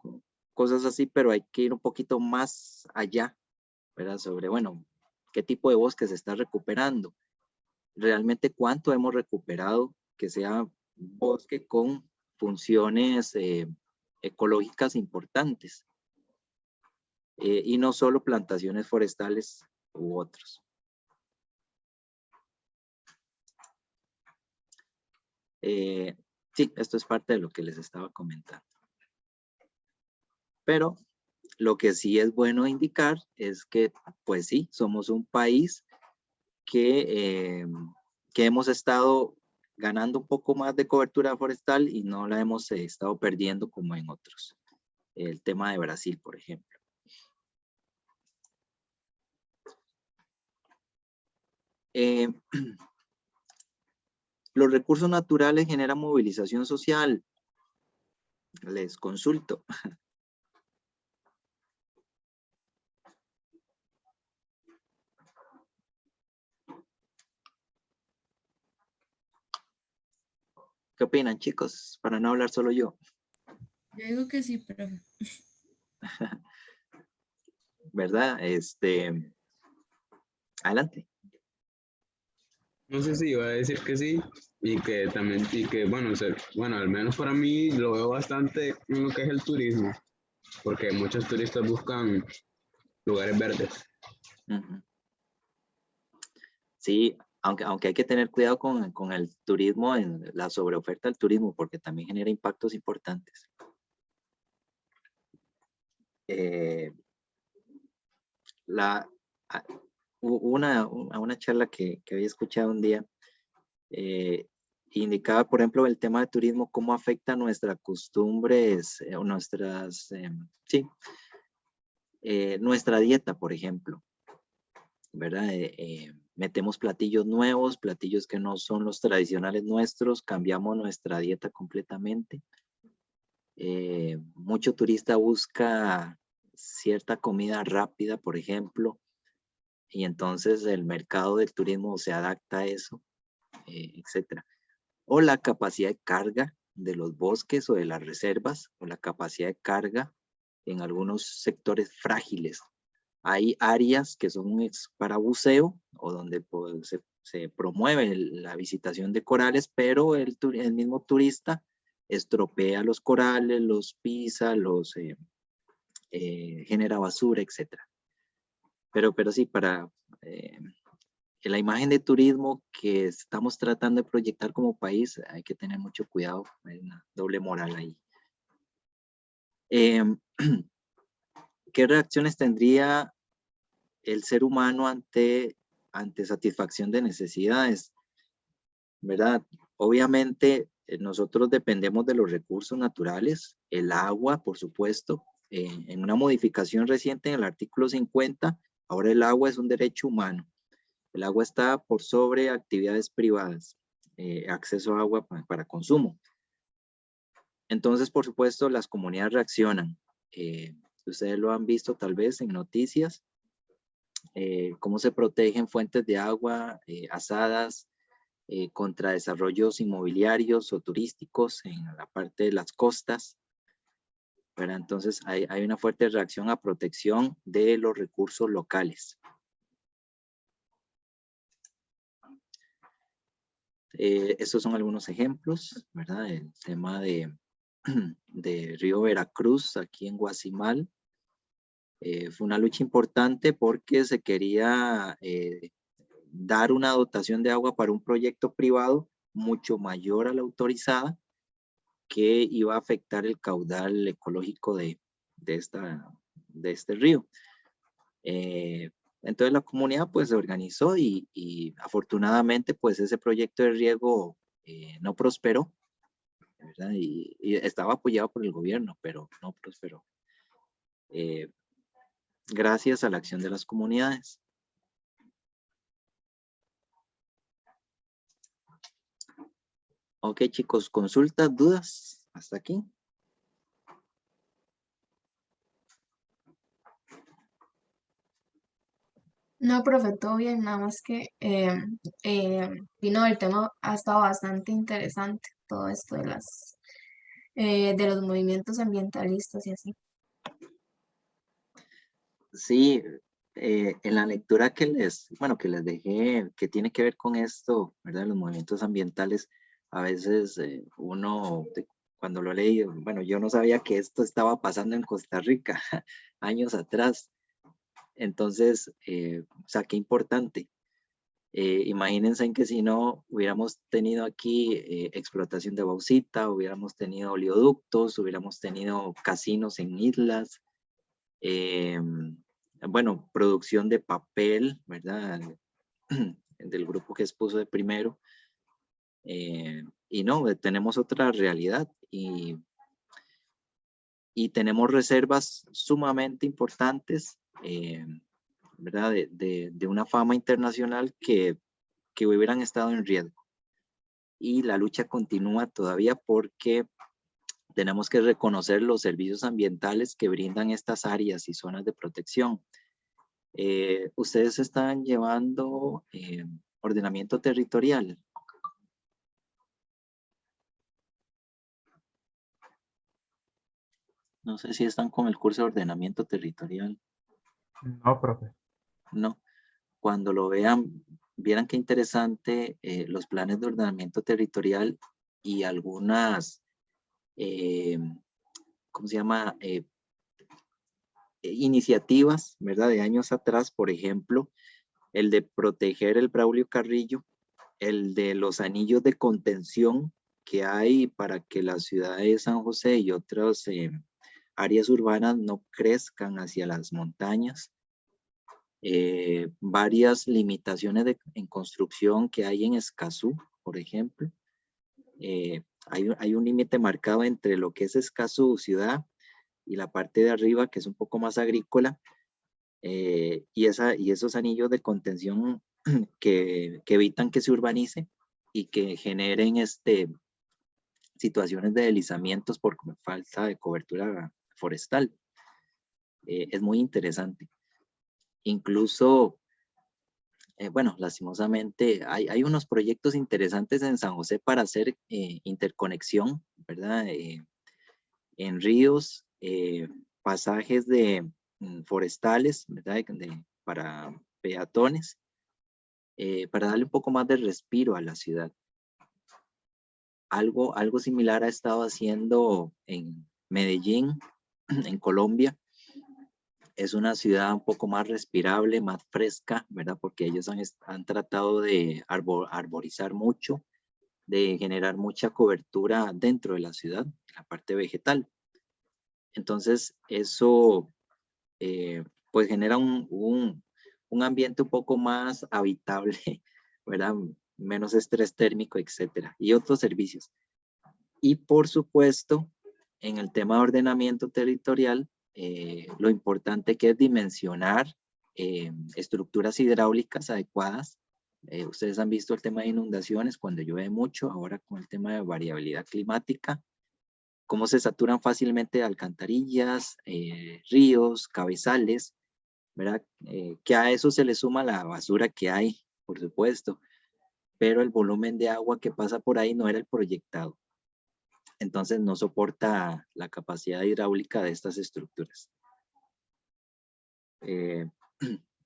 A: cosas así, pero hay que ir un poquito más allá, ¿verdad? Sobre, bueno, qué tipo de bosque se está recuperando. Realmente cuánto hemos recuperado que sea bosque con funciones ecológicas importantes. Y no solo plantaciones forestales u otros. Sí, esto es parte de lo que les estaba comentando. Pero lo que sí es bueno indicar es que, pues sí, somos un país que hemos estado ganando un poco más de cobertura forestal y no la hemos estado perdiendo como en otros. El tema de Brasil, por ejemplo. Los recursos naturales generan movilización social. Les consulto. ¿Qué opinan, chicos? Para no hablar solo yo.
B: Yo digo que sí, profe.
A: ¿Verdad? Adelante.
I: No sé si iba a decir que sí y que también, y que bueno, al menos para mí lo veo bastante en lo que es el turismo, porque muchos turistas buscan lugares verdes.
A: Uh-huh. Sí, aunque hay que tener cuidado con el turismo, en la sobreoferta del turismo, porque también genera impactos importantes. Una charla que había escuchado un día, indicaba, por ejemplo, el tema de turismo, cómo afecta nuestras costumbres, o nuestra dieta, por ejemplo, ¿verdad? Metemos platillos nuevos, platillos que no son los tradicionales nuestros, cambiamos nuestra dieta completamente. Mucho turista busca cierta comida rápida, por ejemplo, y entonces el mercado del turismo se adapta a eso, etcétera. O la capacidad de carga de los bosques o de las reservas, o la capacidad de carga en algunos sectores frágiles. Hay áreas que son para buceo o donde pues, se promueve la visitación de corales, pero el mismo turista estropea los corales, los pisa, los genera basura, etc. Pero sí, para la imagen de turismo que estamos tratando de proyectar como país, hay que tener mucho cuidado, hay una doble moral ahí. ¿Qué reacciones tendría el ser humano ante satisfacción de necesidades? ¿Verdad? Obviamente nosotros dependemos de los recursos naturales, el agua, por supuesto. En una modificación reciente en el artículo 50, ahora el agua es un derecho humano. El agua está por sobre actividades privadas, acceso a agua para consumo. Entonces, por supuesto, las comunidades reaccionan. Ustedes lo han visto tal vez en noticias, cómo se protegen fuentes de agua asadas contra desarrollos inmobiliarios o turísticos en la parte de las costas. ¿Verdad? Entonces, hay una fuerte reacción a protección de los recursos locales. Estos son algunos ejemplos, ¿verdad? El tema de Río Veracruz, aquí en Guasimal. Fue una lucha importante porque se quería dar una dotación de agua para un proyecto privado mucho mayor a la autorizada, que iba a afectar el caudal ecológico de este río. Entonces la comunidad pues se organizó y afortunadamente pues ese proyecto de riego no prosperó, ¿verdad? Y estaba apoyado por el gobierno, pero no prosperó. Gracias a la acción de las comunidades. Ok, chicos, consultas, dudas, hasta aquí.
C: No, profe, todo bien, nada más que vino el tema, ha estado bastante interesante, todo esto de los movimientos ambientalistas y así.
A: Sí, en la lectura que les dejé, que tiene que ver con esto, ¿verdad? Los movimientos ambientales, a veces cuando lo leí, bueno, yo no sabía que esto estaba pasando en Costa Rica años atrás. Entonces, o sea, qué importante. Imagínense en que si no hubiéramos tenido aquí explotación de bauxita, hubiéramos tenido oleoductos, hubiéramos tenido casinos en islas, bueno, producción de papel, ¿verdad? Del grupo que expuso de primero. Y no, tenemos otra realidad y tenemos reservas sumamente importantes, ¿verdad? De una fama internacional que hubieran estado en riesgo. Y la lucha continúa todavía porque tenemos que reconocer los servicios ambientales que brindan estas áreas y zonas de protección. Ustedes están llevando ordenamiento territorial. No sé si están con el curso de ordenamiento territorial.
G: No, profe.
A: No. Cuando lo vean, vieran qué interesante los planes de ordenamiento territorial y algunas, ¿cómo se llama? Iniciativas, ¿verdad? De años atrás, por ejemplo, el de proteger el Braulio Carrillo, el de los anillos de contención que hay para que la ciudad de San José y otras áreas urbanas no crezcan hacia las montañas. Varias limitaciones en construcción que hay en Escazú, por ejemplo. Hay un límite marcado entre lo que es Escazú ciudad y la parte de arriba que es un poco más agrícola, y esos anillos de contención que evitan que se urbanice y que generen situaciones de deslizamientos por falta de cobertura forestal. es muy interesante. Incluso, bueno, lastimosamente hay unos proyectos interesantes en San José para hacer interconexión, ¿verdad? En ríos, pasajes de forestales, ¿verdad? Para peatones, para darle un poco más de respiro a la ciudad. Algo similar ha estado haciendo en Medellín, en Colombia. Es una ciudad un poco más respirable, más fresca, ¿verdad? Porque ellos han tratado de arborizar mucho, de generar mucha cobertura dentro de la ciudad, en la parte vegetal. Entonces, eso pues genera un ambiente un poco más habitable, ¿verdad? Menos estrés térmico, etcétera, y otros servicios. Y por supuesto, en el tema de ordenamiento territorial, lo importante que es dimensionar estructuras hidráulicas adecuadas. Ustedes han visto el tema de inundaciones cuando llueve mucho, ahora con el tema de variabilidad climática, cómo se saturan fácilmente alcantarillas, ríos, cabezales, ¿verdad? Que a eso se le suma la basura que hay, por supuesto, pero el volumen de agua que pasa por ahí no era el proyectado. Entonces no soporta la capacidad hidráulica de estas estructuras. Pero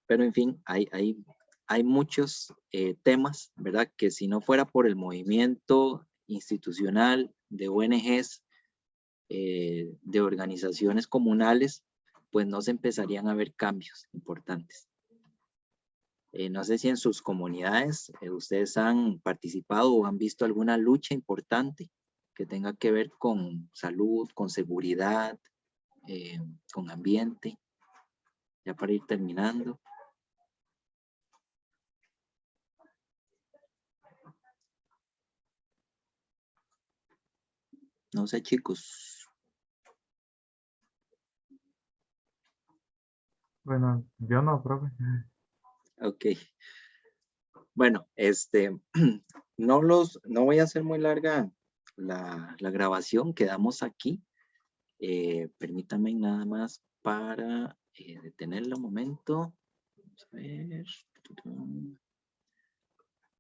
A: en fin, hay muchos temas, ¿verdad? Que si no fuera por el movimiento institucional de ONGs, de organizaciones comunales, pues no se empezarían a ver cambios importantes. No sé si en sus comunidades ustedes han participado o han visto alguna lucha importante que tenga que ver con salud, con seguridad, con ambiente. Ya para ir terminando. No sé, chicos.
G: Bueno, yo no, profe.
A: Ok. Bueno, no voy a hacer muy larga la grabación, quedamos aquí. Permítanme nada más para detenerlo un momento. Vamos a ver.